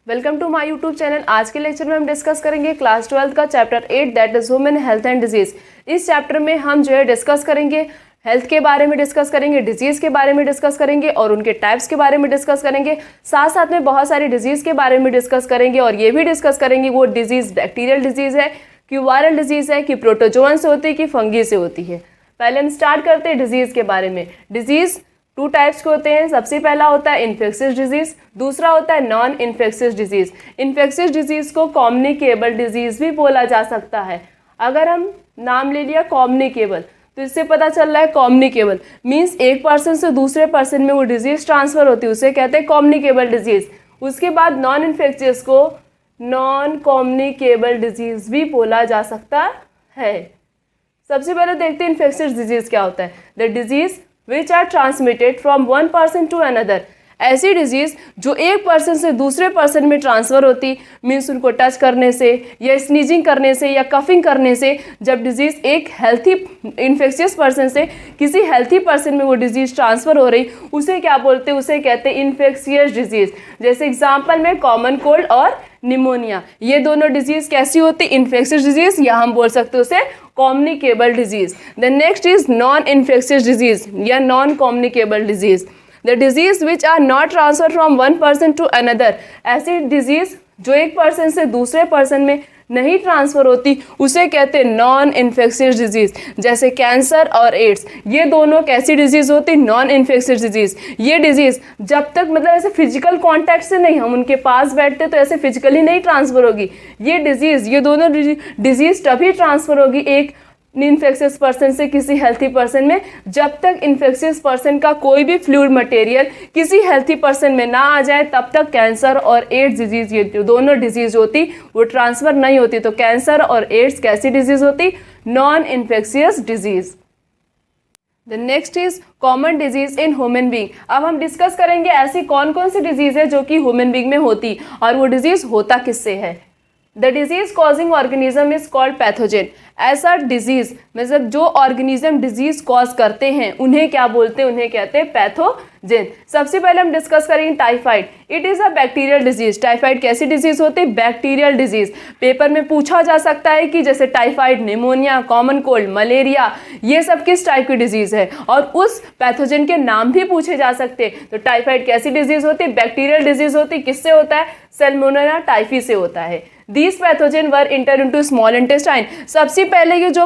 Welcome to my YouTube channel. आज के lecture में हम डिस्कस करेंगे क्लास 12 का chapter 8 that is women health and disease. इस चैप्टर में हम जो है डिस्कस करेंगे हेल्थ के बारे में, डिस्कस करेंगे डिजीज़ के बारे में, डिस्कस करेंगे और उनके टाइप्स के बारे में डिस्कस करेंगे। साथ साथ में बहुत सारी डिजीज़ के बारे में डिस्कस करेंगे और ये भी डिस्कस करेंगे वो डिजीज़ बैक्टीरियल डिजीज़ है कि वायरल डिजीज़ है कि प्रोटोजोअन से होती है कि फंगी से होती है। पहले हम स्टार्ट करते हैं डिजीज़ के बारे में। डिजीज़ टू टाइप्स के होते हैं। सबसे पहला होता है इन्फेक्शियस डिजीज, दूसरा होता है non infectious disease. Infectious disease को कम्युनिकेबल डिजीज भी बोला जा सकता है। अगर हम नाम ले लिया कम्युनिकेबल तो इससे पता चल रहा है कम्युनिकेबल मीन्स एक पर्सन से दूसरे पर्सन में वो डिजीज ट्रांसफर होती है, उसे कहते हैं कम्युनिकेबल डिजीज। उसके बाद नॉन इन्फेक्शियस को नॉन कम्युनिकेबल डिजीज भी बोला जा सकता है। सबसे पहले देखते हैं इन्फेक्शियस डिजीज क्या होता है। The disease which are transmitted from one person to another। ऐसी डिजीज़ जो एक पर्सन से दूसरे पर्सन में ट्रांसफ़र होती मीन्स उनको टच करने से या स्नीजिंग करने से या कफिंग करने से। जब डिजीज़ एक हेल्थी इन्फेक्शियस पर्सन से किसी हेल्थी पर्सन में वो डिजीज़ ट्रांसफ़र हो रही उसे क्या बोलते हैं, उसे कहते हैं इन्फेक्शियस डिजीज़। जैसे एग्जांपल में कॉमन कोल्ड और निमोनिया, ये दोनों डिजीज़ कैसी होती है, इन्फेक्शियस डिजीज़, या हम बोल सकते हैं उसे communicable disease. The next is non infectious disease या non communicable disease. The disease which are not transfer from one person to another. ऐसी डिजीज़ जो एक पर्सन से दूसरे पर्सन में नहीं ट्रांसफ़र होती उसे कहते हैं नॉन इन्फेक्शियस डिजीज़। जैसे कैंसर और एड्स, ये दोनों कैसी डिजीज़ होती, नॉन इन्फेक्शियस डिजीज़। ये डिजीज़ जब तक मतलब ऐसे फिजिकल कांटेक्ट से नहीं, हम उनके पास बैठते तो ऐसे फिजिकली नहीं ट्रांसफ़र होगी ये डिजीज़। ये दोनों डिजीज़ तभी ट्रांसफ़र होगी एक इन्फेक्शियस पर्सन से किसी हेल्थी पर्सन में जब तक इन्फेक्शियस पर्सन का कोई भी फ्लूइड मटेरियल किसी हेल्थी पर्सन में ना आ जाए, तब तक कैंसर और एड्स डिजीज़, ये दोनों डिजीज़ होती वो ट्रांसफ़र नहीं होती। तो कैंसर और एड्स कैसी डिजीज़ होती, non infectious disease. The next is common disease in human being. अब हम डिस्कस करेंगे ऐसी कौन कौन सी डिजीज़ है जो कि ह्यूमन बीइंग में होती और वो डिजीज़ होता किससे है। The disease causing organism is called pathogen. ऐसा डिजीज़ मतलब जो ऑर्गेनिज्म डिजीज़ कॉज करते हैं उन्हें क्या बोलते हैं, उन्हें कहते हैं पैथोजेन। सबसे पहले हम डिस्कस करेंगे typhoid. It is a bacterial disease. Typhoid कैसी डिजीज़ होती है, बैक्टीरियल डिजीज़। पेपर में पूछा जा सकता है कि जैसे typhoid, pneumonia, common cold, malaria, ये सब किस टाइप की डिजीज़ है और उस पैथोजेन के नाम भी पूछे जा सकते हैं। तो टाइफाइड कैसी डिजीज़ होती है, बैक्टीरियल डिजीज़ होती है। किससे होता है, सैल्मोनेला टाइफी से होता है। These pathogen were inter into small intestine. सबसे पहले ये जो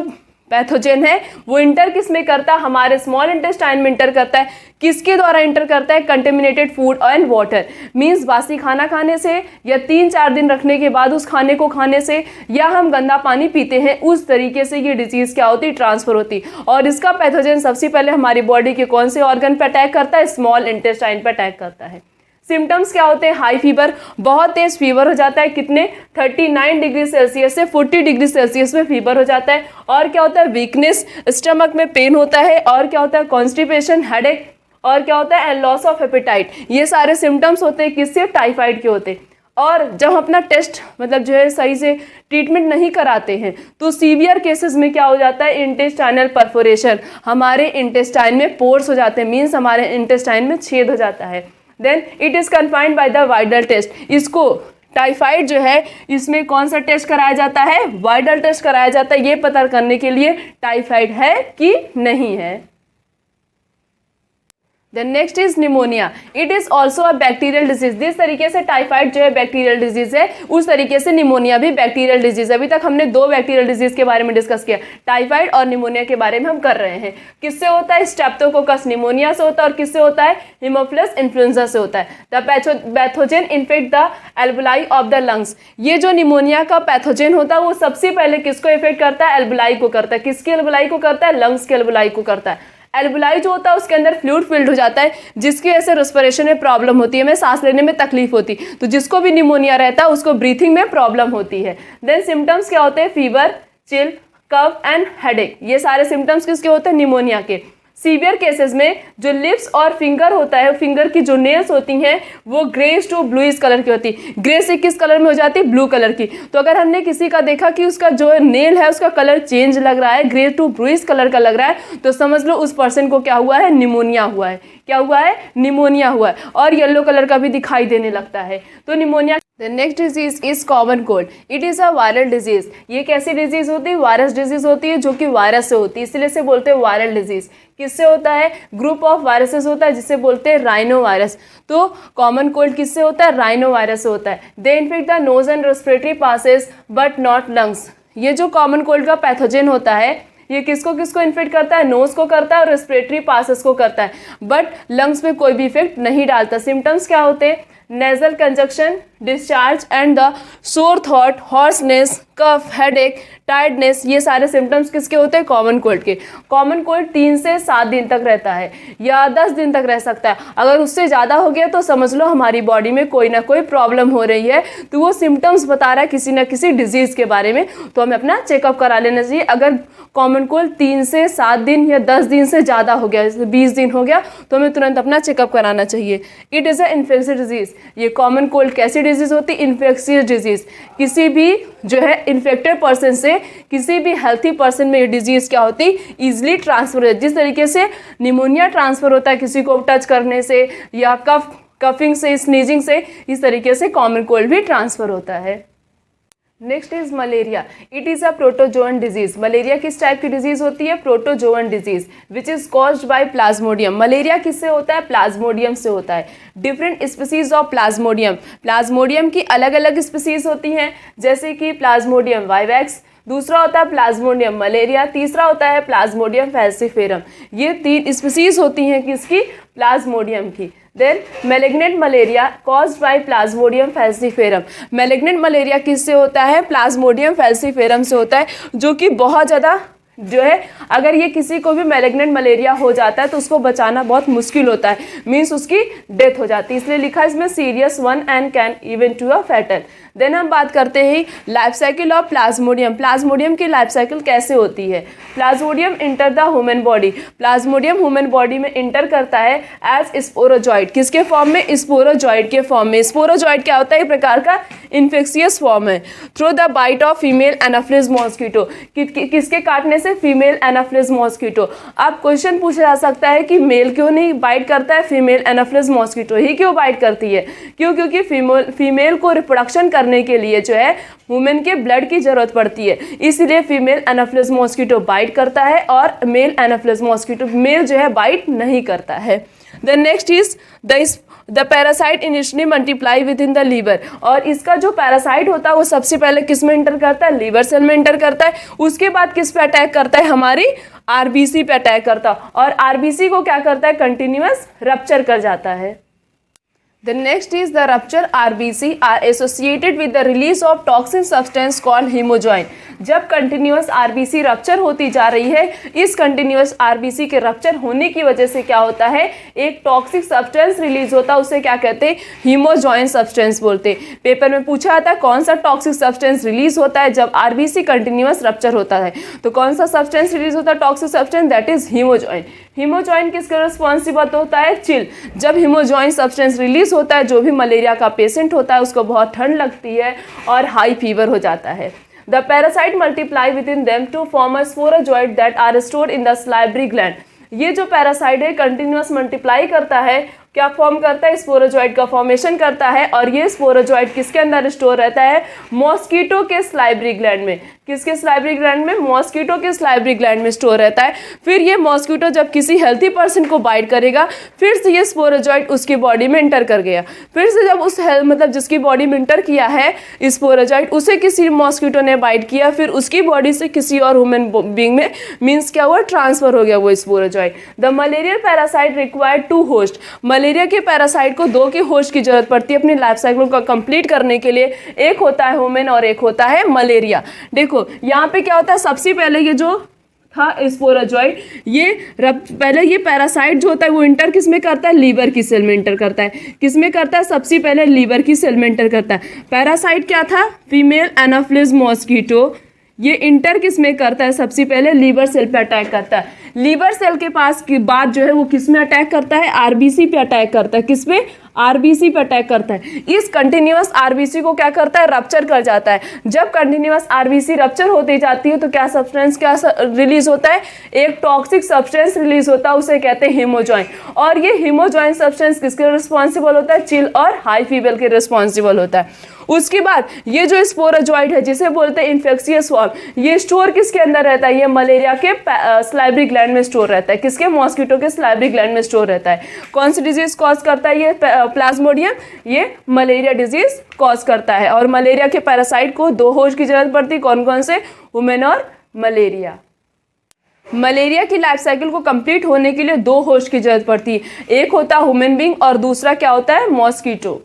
पैथोजेन है वो इंटर किस में करता है, हमारे स्मॉल इंटेस्टाइन में इंटर करता है। किसके द्वारा इंटर करता है, contaminated food and water means बासी खाना खाने से या 3-4 दिन रखने के बाद उस खाने को खाने से या हम गंदा पानी पीते हैं, उस तरीके से ये डिजीज़ क्या होती, ट्रांसफ़र होती। और इसका पैथोजेन सबसे पहले हमारी बॉडी के कौन से ऑर्गन पर अटैक करता है, स्मॉल इंटेस्टाइन पर अटैक करता है। सिम्टम्स क्या होते हैं, हाई फीवर, बहुत तेज फीवर हो जाता है, कितने 39 डिग्री सेल्सियस से 40 डिग्री सेल्सियस में फीवर हो जाता है। और क्या होता है, वीकनेस, स्टमक में पेन होता है। और क्या होता है, कॉन्स्टिपेशन, हेडेक। और क्या होता है, लॉस ऑफ एपेटाइट। ये सारे सिम्टम्स होते हैं किससे, टाइफाइड के होते हैं। और जब अपना टेस्ट मतलब जो है सही से ट्रीटमेंट नहीं कराते हैं तो सीवियर केसेस में क्या हो जाता है, इंटेस्टाइनल परफोरेशन, हमारे इंटेस्टाइन में पोर्स हो जाते हैं मीन्स हमारे इंटेस्टाइन में छेद हो जाता है। Then it is confirmed by the Widal test. इसको टाइफाइड जो है इसमें कौन सा टेस्ट कराया जाता है, वाइडल टेस्ट कराया जाता है, ये पता करने के लिए टाइफाइड है कि नहीं है। The next is pneumonia. It is also a bacterial disease. जिस तरीके से टाइफाइड जो है बैक्टीरियल डिजीज है उस तरीके से निमोनिया भी बैक्टीरियल डिजीज है। अभी तक हमने 2 बैक्टीरियल डिजीज के बारे में डिस्कस किया, टाइफाइड और निमोनिया के बारे में हम कर रहे हैं। किससे होता है, स्ट्रेप्टोकोकस निमोनिया से होता है। और किससे होता है, हेमोफिलस इन्फ्लुएंजा से होता है। द पैथोजेन इन्फेक्ट द एल्बुलाई ऑफ द लंग्स। ये जो निमोनिया का पैथोजेन होता है वो सबसे पहले किसको इफेक्ट करता है, एल्बुलाई को करता है। किसकी एल्बुलाई को करता है, लंग्स के एल्बुलाई को करता है। एल्बुलाई जो होता है उसके अंदर फ्लूइड फिल्ड हो जाता है जिसकी वजह से रेस्पिरेशन में प्रॉब्लम होती है, हमें सांस लेने में तकलीफ होती है। तो जिसको भी निमोनिया रहता है उसको ब्रीथिंग में प्रॉब्लम होती है। देन सिम्टम्स क्या होते हैं, fever, chill, cough and headache. ये सारे सिम्टम्स किसके होते हैं, निमोनिया के। सीवियर केसेस में जो लिप्स और फिंगर होता है, फिंगर की जो नेल्स होती हैं वो ग्रेस टू ब्लूइश कलर की होती है। ग्रे से किस कलर में हो जाती है? ब्लू कलर की। तो अगर हमने किसी का देखा कि उसका जो नेल है उसका कलर चेंज लग रहा है, ग्रे टू ब्लूइश कलर का लग रहा है, तो समझ लो उस पर्सन को क्या हुआ है? निमोनिया हुआ है। क्या हुआ है? निमोनिया हुआ है। और येलो कलर का भी दिखाई देने लगता है, तो pneumonia. The next disease is common cold. It is a viral disease. ये कैसी डिजीज होती है? वायरस डिजीज होती है, जो कि वायरस से होती है, इसलिए से बोलते हैं वायरल डिजीज। किससे होता है? ग्रुप ऑफ वायरसेस होता है, जिसे बोलते हैं राइनो वायरस। तो कॉमन कोल्ड किससे होता है? राइनो वायरस से होता है। They infect the nose and respiratory passes but not lungs. ये जो कॉमन कोल्ड का पैथोजन होता है ये किसको किसको इन्फेक्ट करता है? नोज को करता है और रेस्पिरेटरी पासेस को करता है, बट लंग्स में कोई भी इफेक्ट नहीं डालता। सिम्टम्स क्या होते हैं? Nasal congestion, discharge and the sore throat, hoarseness, cough, headache, tiredness, ये सारे सिम्टम्स किसके होते हैं? कॉमन कोल्ड के। कॉमन कोल्ड 3 से 7 दिन तक रहता है या 10 दिन तक रह सकता है। अगर उससे ज़्यादा हो गया तो समझ लो हमारी बॉडी में कोई ना कोई प्रॉब्लम हो रही है, तो वो सिम्टम्स बता रहा है किसी ना किसी डिजीज़ के बारे में, तो हमें अपना चेकअप करा लेना चाहिए। अगर कॉमन कोल्ड 3 से 7 दिन या 10 दिन से ज़्यादा हो गया, जैसे 20 दिन हो गया, तो हमें तुरंत अपना चेकअप कराना चाहिए। It is a infectious disease. ये कॉमन कोल्ड कैसी डिजीज़ होती है? Infectious disease. किसी भी जो है इन्फेक्टेड पर्सन से किसी भी हेल्थी पर्सन में ये डिजीज़ क्या होती है? ईजिली ट्रांसफर होती है। जिस तरीके से निमोनिया ट्रांसफ़र होता है किसी को टच करने से या कफिंग से, स्नीजिंग से, इस तरीके से कॉमन कोल्ड भी ट्रांसफ़र होता है। Next is malaria. It is a protozoan disease. Malaria किस टाइप की डिजीज होती है? Protozoan disease which is caused by Plasmodium. Malaria किससे होता है? प्लाज्मोडियम से होता है। Different species of plasmodium. Plasmodium की अलग अलग स्पीसीज होती हैं, जैसे कि प्लाज्मोडियम वाइवैक्स, दूसरा होता है प्लाज्मोडियम मलेरिया, तीसरा होता है प्लाज्मोडियम फैल्सिफेरम। ये 3 स्पीसीज होती हैं किसकी? प्लाज्मोडियम की। Then malignant malaria caused by plasmodium falciparum. Malignant malaria किससे होता है? प्लाज्मोडियम फैल्सिफेरम से होता है, जो कि बहुत ज़्यादा जो है, अगर ये किसी को भी मैलिग्नेंट मलेरिया हो जाता है तो उसको बचाना बहुत मुश्किल होता है, मीन्स उसकी डेथ हो जाती है, इसलिए लिखा है इसमें serious one and can even to a fatal. Then हम बात करते हैं life cycle of plasmodium. Plasmodium की लाइफ साइकिल कैसे होती है? Plasmodium enter the human body. Plasmodium human body में इंटर करता है एज स्पोरोजॉइड। किसके फॉर्म में? स्पोरोजॉइड के फॉर्म में। स्पोरोजॉइड क्या होता है? एक प्रकार का इन्फेक्शियस फॉर्म है। Through the bite of female anopheles mosquito. किसके काटने से? Female anopheles mosquito. अब क्वेश्चन पूछा जा सकता है कि मेल क्यों नहीं बाइट करता है, फीमेल एनाफिलिस मॉस्किटो ही क्यों बाइट करती है? क्यों? क्योंकि फीमेल को रिप्रोडक्शन करने के लिए जो है वुमेन के ब्लड की जरूरत पड़ती है, इसलिए फीमेल एनाफिलिस मॉस्किटो बाइट करता है और मेल एनाफिलिस मॉस्किटो मेल जो है बाइट नहीं करता है। The next is the parasite initially multiply within the liver. और इसका जो पैरासाइट होता है वो सबसे पहले किस में इंटर करता है? लीवर सेल में इंटर करता है। उसके बाद किस पे अटैक करता है? हमारी आरबीसी पे अटैक करता है, और आरबीसी को क्या करता है? कंटिन्यूअस रप्चर कर जाता है। The next is the rupture RBC are associated with the release of toxin substance called hemojoin। जब कंटिन्यूअस आरबीसी रप्चर होती जा रही है, इस कंटिन्यूअस आरबीसी के रप्चर होने की वजह से क्या होता है? एक टॉक्सिक सब्सटेंस रिलीज होता है, उसे क्या कहते हैं? हीमोजॉइन सब्सटेंस बोलते हैं। पेपर में पूछा था कौन सा टॉक्सिक सब्सटेंस रिलीज होता है जब आरबीसी कंटिन्यूअस रप्चर होता है, तो कौन सा सब्सटेंस रिलीज होता है? Toxic substance, that is hemozoin. Hemozoin किसके रिस्पॉन्सिबल होता है? चिल। जब हीमोजॉइन सब्सटेंस रिलीज होता है, जो भी मलेरिया का पेशेंट होता है उसको बहुत ठंड लगती है और हाई फीवर हो जाता है। The parasite multiply within them to form a sporozoid that are stored in the salivary gland। ये जो पैरासाइट है कंटिन्यूअस मल्टीप्लाई करता है, क्या फॉर्म करता है? स्पोरोजॉइड का फॉर्मेशन करता है, और ये स्पोरोजॉइड किसके अंदर स्टोर रहता है? मॉस्किटो के स्लाइवरी ग्लैंड में। किसके स्लाइवरी ग्लैंड में? मॉस्किटो के स्लाइवरी ग्लैंड में स्टोर रहता है। फिर ये मॉस्किटो जब किसी हेल्थी पर्सन को बाइट करेगा, फिर से ये स्पोरोजॉइड उसकी बॉडी में इंटर कर गया। फिर से जब उस मतलब जिसकी बॉडी में इंटर किया है स्पोरोजॉइड, उसे किसी मॉस्किटो ने बाइट किया, फिर उसकी बॉडी से किसी और ह्यूमन बीइंग में, मीन्स क्या हुआ? ट्रांसफर हो गया वो sporozoite. The malarial parasite required 2 host. Malaria के पैरासाइट को 2 के होस्ट की जरूरत पड़ती है अपनी लाइफ साइकिल को कंप्लीट करने के लिए। एक होता है ह्यूमन और एक होता है मलेरिया। देखो यहाँ पे क्या होता है? सबसे पहले ये जो था स्पोरोजॉइड, ये पहले ये पैरासाइट जो होता है वो इंटर किस में करता है? लीवर की सेल में इंटर करता है। किस में करता है? सबसे पहले लीवर की सेल में इंटर करता है। पैरासाइट क्या था? Female anopheles mosquito. ये इंटर किस में करता है, सबसे पहले लीवर सेल पे अटैक करता है। लीवर सेल के पास की बात जो है वो किस में अटैक करता है, आरबीसी पे अटैक करता है। किस पे, आरबीसी पे अटैक करता है। इस कंटिन्यूअस आरबीसी को क्या करता है, रप्चर कर जाता है। जब कंटिन्यूअस आरबीसी रप्चर होती जाती है तो क्या सब्सटेंस क्या रिलीज होता है, एक टॉक्सिक सब्सटेंस रिलीज होता है, उसे कहते हैं हीमोजॉइन। और ये हीमोजॉइन सब्सटेंस किसके रिस्पॉन्सिबल होता है, चिल और हाई फीवर के रिस्पॉन्सिबल होता है। उसके बाद ये जो स्पोरोजॉइड है जिसे बोलते हैं इन्फेक्शियस स्वार्म, ये स्टोर किसके अंदर रहता है, ये मलेरिया के सलाइवरी ग्लैंड में स्टोर रहता है। किसके, मॉस्किटो के सलाइवरी ग्लैंड में स्टोर रहता है। कौन सी डिजीज कॉज करता है ये प्लाज्मोडियम, ये मलेरिया डिजीज कॉज करता है। और मलेरिया के पैरासाइट को 2 होस्ट की जरूरत पड़ती है, कौन कौन से, वुमेन और मलेरिया। मलेरिया की लाइफ साइकिल को कंप्लीट होने के लिए 2 होस्ट की जरूरत पड़ती है, एक होता है ह्यूमन बीइंग और दूसरा क्या होता है, mosquito.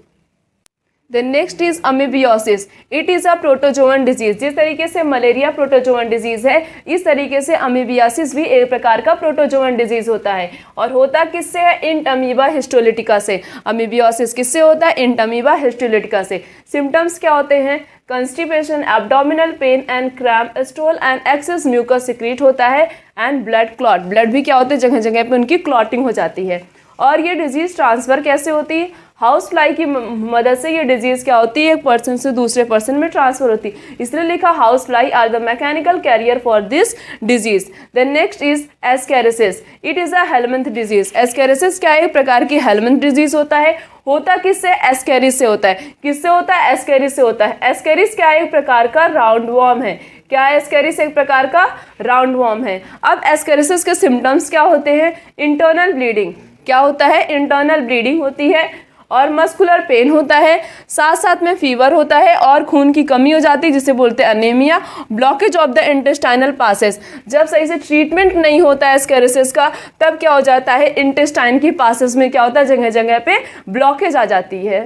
Then next is amoebiasis. It is a protozoan disease. जिस तरीके से मलेरिया प्रोटोजोअन डिजीज है, इस तरीके से अमीबियासिस भी एक प्रकार का प्रोटोजोअन डिजीज होता है। और होता किससे है, इंटअमीबा हिस्टोलिटिका से। अमीबियासिस किससे होता है, इंटअमीबा हिस्टोलिटिका से। सिम्टम्स क्या होते हैं, constipation, abdominal pain and cramp, stool and excess mucus secrete होता है, एंड ब्लड क्लॉट, ब्लड भी क्या होते हैं, जगह जगह पे उनकी क्लॉटिंग हो जाती है। और ये डिजीज ट्रांसफर कैसे होती है, हाउस फ्लाई की मदद से ये डिजीज क्या होती है, एक पर्सन से दूसरे पर्सन में ट्रांसफर होती है, इसलिए लिखा house fly are the mechanical carrier for this disease. Then next is ascariasis, it is a helminth disease. Ascariasis क्या है, एक प्रकार की हेलमिंथ डिजीज होता है। होता किससे, एस्केरिस से होता है। किससे होता है, एस्केरिस से होता है। एस्केरिस क्या है, एक प्रकार का राउंड वॉर्म है। क्या है एस्केरिस, एक प्रकार का राउंड वॉर्म है। अब एस्केरिसिस के सिम्टम्स क्या होते हैं, इंटरनल ब्लीडिंग, क्या होता है, इंटरनल ब्लीडिंग होती है, और मस्कुलर पेन होता है, साथ साथ में फीवर होता है, और खून की कमी हो जाती है जिसे बोलते हैं anaemia. Blockage of the intestinal passes, जब सही से ट्रीटमेंट नहीं होता है एस्केरिसिस का, तब क्या हो जाता है, इंटेस्टाइन की पासेस में क्या होता है, जगह जगह पे ब्लॉकेज आ जाती है।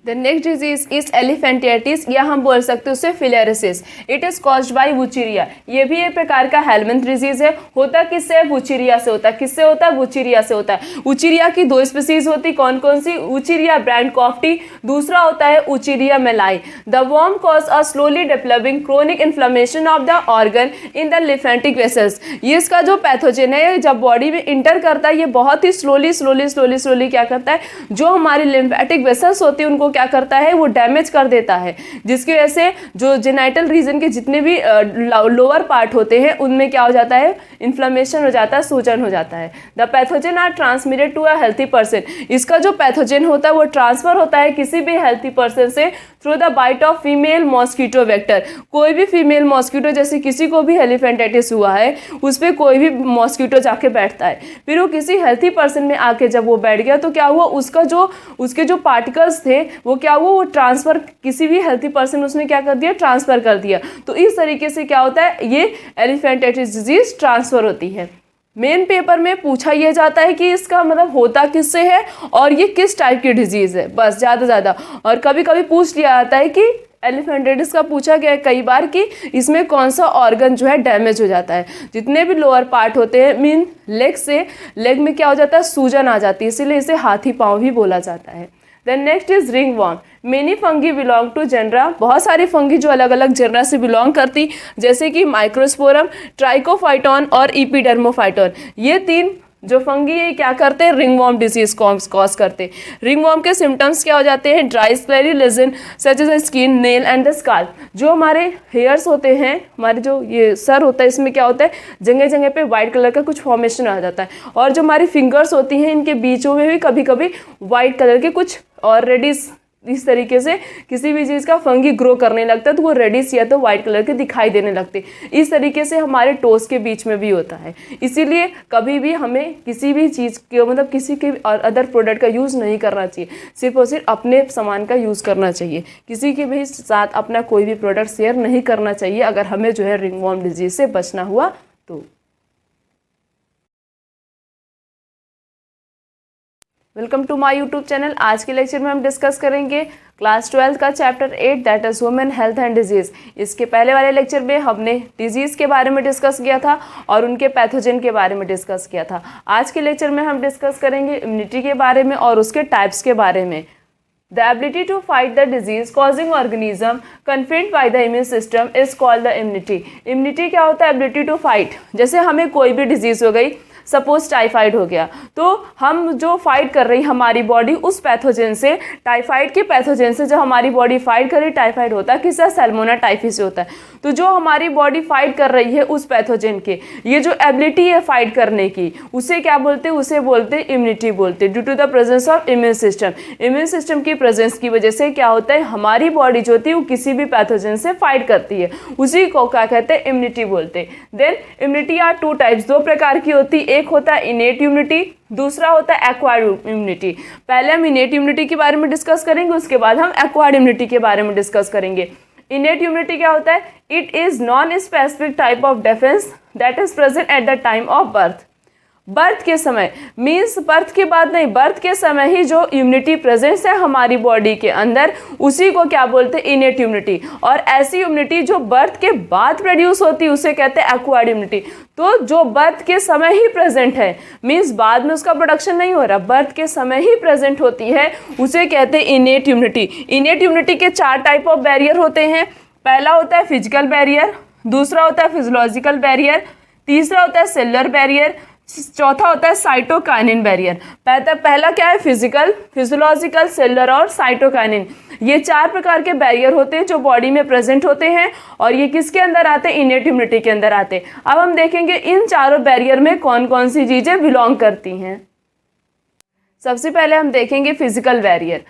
द नेक्स्ट डिजीज इज एलिफेंटियाइटिस, या हम बोल सकते हैं उसे filariasis. It is caused by वुचीरिया, ये भी एक प्रकार का हेलमिंथ डिजीज है। होता किससे, वुचीरिया से होता है। किससे होता है, वुचीरिया से होता है। वुचीरिया की 2 स्पीसीज होती, कौन कौन सी, वुचीरिया ब्रैंडकॉफ्टी, दूसरा होता है Wuchereria malayi. The worm cause a slowly developing chronic inflammation of the organ in the lymphatic vessels. ये इसका जो पैथोजन है, जब बॉडी में इंटर करता है, ये बहुत ही स्लोली क्या करता है, जो हमारी लिम्फेटिक वेसल्स होती है उनको क्या करता है, वो डैमेज कर देता है, जिसकी वजह से जो जेनाइटल रीजन के जितने भी लोअर पार्ट होते हैं उनमें क्या हो जाता है, इन्फ्लेमेशन हो जाता है, सूजन हो जाता है। The pathogen are transmitted to a healthy person, इसका जो पैथोजन होता है वो ट्रांसफर होता है किसी भी हेल्थी पर्सन से through the bite of female mosquito vector. कोई भी फीमेल मॉस्किटो, जैसे किसी को भी एलिफेंटाइटिस हुआ है, उस पर कोई भी मॉस्किटो जाके बैठता है, फिर वो किसी हेल्थी पर्सन में आके जब वो बैठ गया तो क्या हुआ, उसके जो पार्टिकल्स थे वो क्या हुआ, वो ट्रांसफर, किसी भी हेल्थी पर्सन उसने क्या कर दिया, ट्रांसफर कर दिया। तो इस तरीके से क्या होता है, ये एलिफेंटाइटिस डिजीज ट्रांसफर होती है। मेन पेपर में पूछा यह जाता है कि इसका मतलब होता किससे है और ये किस टाइप की डिजीज है, बस ज़्यादा। और कभी कभी पूछ लिया जाता है कि एलिफेंटाइटिस का पूछा गया है कई बार कि इसमें कौन सा ऑर्गन जो है डैमेज हो जाता है। जितने भी लोअर पार्ट होते हैं, मीन लेग में क्या हो जाता है, सूजन आ जाती है, इसीलिए इसे हाथी पाँव भी बोला जाता है। Then next is ringworm. Many fungi belong to genera, बहुत सारी फंगी जो अलग अलग जेनरा से बिलोंग करती, जैसे कि माइक्रोस्पोरम, ट्राइकोफाइटोन और इपीडर्मोफाइटोन। ये 3 जो फंगी है क्या करते हैं, रिंग वॉर्म डिजीज कॉज करते हैं। रिंग वॉर्म के सिम्टम्स क्या हो जाते हैं, dry scaly lesion such as skin, nail and the scalp. जो हमारे हेयर्स होते हैं, हमारे जो ये सर होता है, इसमें क्या होता है, जगह जगह पे वाइट कलर का कुछ फॉर्मेशन आ जाता है। और जो हमारी फिंगर्स होती हैं, इनके बीचों में भी कभी कभी वाइट कलर के कुछ और रेडिश, इस तरीके से किसी भी चीज़ का फंगी ग्रो करने लगता है तो वो रेडिश या तो वाइट कलर के दिखाई देने लगते। इस तरीके से हमारे टोस के बीच में भी होता है। इसीलिए कभी भी हमें किसी भी चीज़ के मतलब किसी के और अदर प्रोडक्ट का यूज़ नहीं करना चाहिए, सिर्फ और सिर्फ अपने सामान का यूज़ करना चाहिए। किसी के भी साथ अपना कोई भी प्रोडक्ट शेयर नहीं करना चाहिए अगर हमें जो है रिंग वॉर्म डिजीज से बचना हुआ तो। Welcome to my YouTube channel. आज के लेक्चर में हम डिस्कस करेंगे क्लास 12 का chapter 8 that is women health and disease. इसके पहले वाले लेक्चर में हमने डिजीज़ के बारे में डिस्कस किया था और उनके पैथोजन के बारे में डिस्कस किया था। आज के लेक्चर में हम डिस्कस करेंगे इम्यूनिटी के बारे में और उसके टाइप्स के बारे में। The ability to fight the disease causing organism confined by the immune system is called the immunity. Immunity क्या होता है? Ability to fight. जैसे हमें कोई भी डिजीज हो गई, सपोज टाइफाइड हो गया, तो हम जो फाइट कर रही हमारी बॉडी उस पैथोजन से, टाइफाइड के पैथोजन से जो हमारी बॉडी फाइट कर रही, टाइफाइड होता है किससे? सैल्मोना टाइफी से होता है। तो जो हमारी बॉडी फाइट कर रही है उस पैथोजन के, ये जो एबिलिटी है फाइट करने की, उसे क्या बोलते हैं? उसे बोलते हैं इम्यूनिटी बोलते हैं। Due to the presence of immune system, immune system की प्रेजेंस की वजह से क्या होता है? हमारी बॉडी जो होती है वो किसी भी पैथोजन से फाइट करती है, उसी को क्या कहते हैं? इम्यूनिटी बोलते हैं। Then immunity are two types, दो प्रकार की होती है। एक होता है इनेट इम्यूनिटी, दूसरा होता है एक्वायर्ड इम्यूनिटी। पहले हम इनेट इम्यूनिटी के बारे में डिस्कस करेंगे, उसके बाद हम एक्वायर्ड इम्यूनिटी के बारे में डिस्कस करेंगे। इनेट इम्यूनिटी क्या होता है? It is non specific type of defence that is present at the time of birth. Birth के समय, मीन्स बर्थ के बाद नहीं, बर्थ के समय ही जो इम्यूनिटी प्रेजेंस है हमारी बॉडी के अंदर, उसी को क्या बोलते हैं? Innate immunity. और ऐसी इम्यूनिटी जो बर्थ के बाद प्रोड्यूस होती है उसे कहते हैं एक्वायर्ड इम्यूनिटी। तो जो बर्थ के समय ही प्रेजेंट है, मीन्स बाद में उसका प्रोडक्शन नहीं हो रहा, बर्थ के समय ही प्रेजेंट होती है, उसे कहते हैं इनेट इम्यूनिटी। इनेट इम्यूनिटी के 4 टाइप ऑफ बैरियर होते हैं। पहला होता है फिजिकल बैरियर, दूसरा होता है फिजियोलॉजिकल बैरियर, तीसरा होता है सेलुलर बैरियर, चौथा होता है साइटोकाइनिन बैरियर। पहला क्या है? फिजिकल, फिजियोलॉजिकल, सेलुलर और साइटोकाइनिन। ये 4 प्रकार के बैरियर होते हैं जो बॉडी में प्रेजेंट होते हैं, और ये किसके अंदर आते हैं? इनेट इम्यूनिटी के अंदर आते हैं। अब हम देखेंगे इन चारों बैरियर में कौन कौन सी चीजें बिलोंग करती हैं। सबसे पहले हम देखेंगे physical barrier.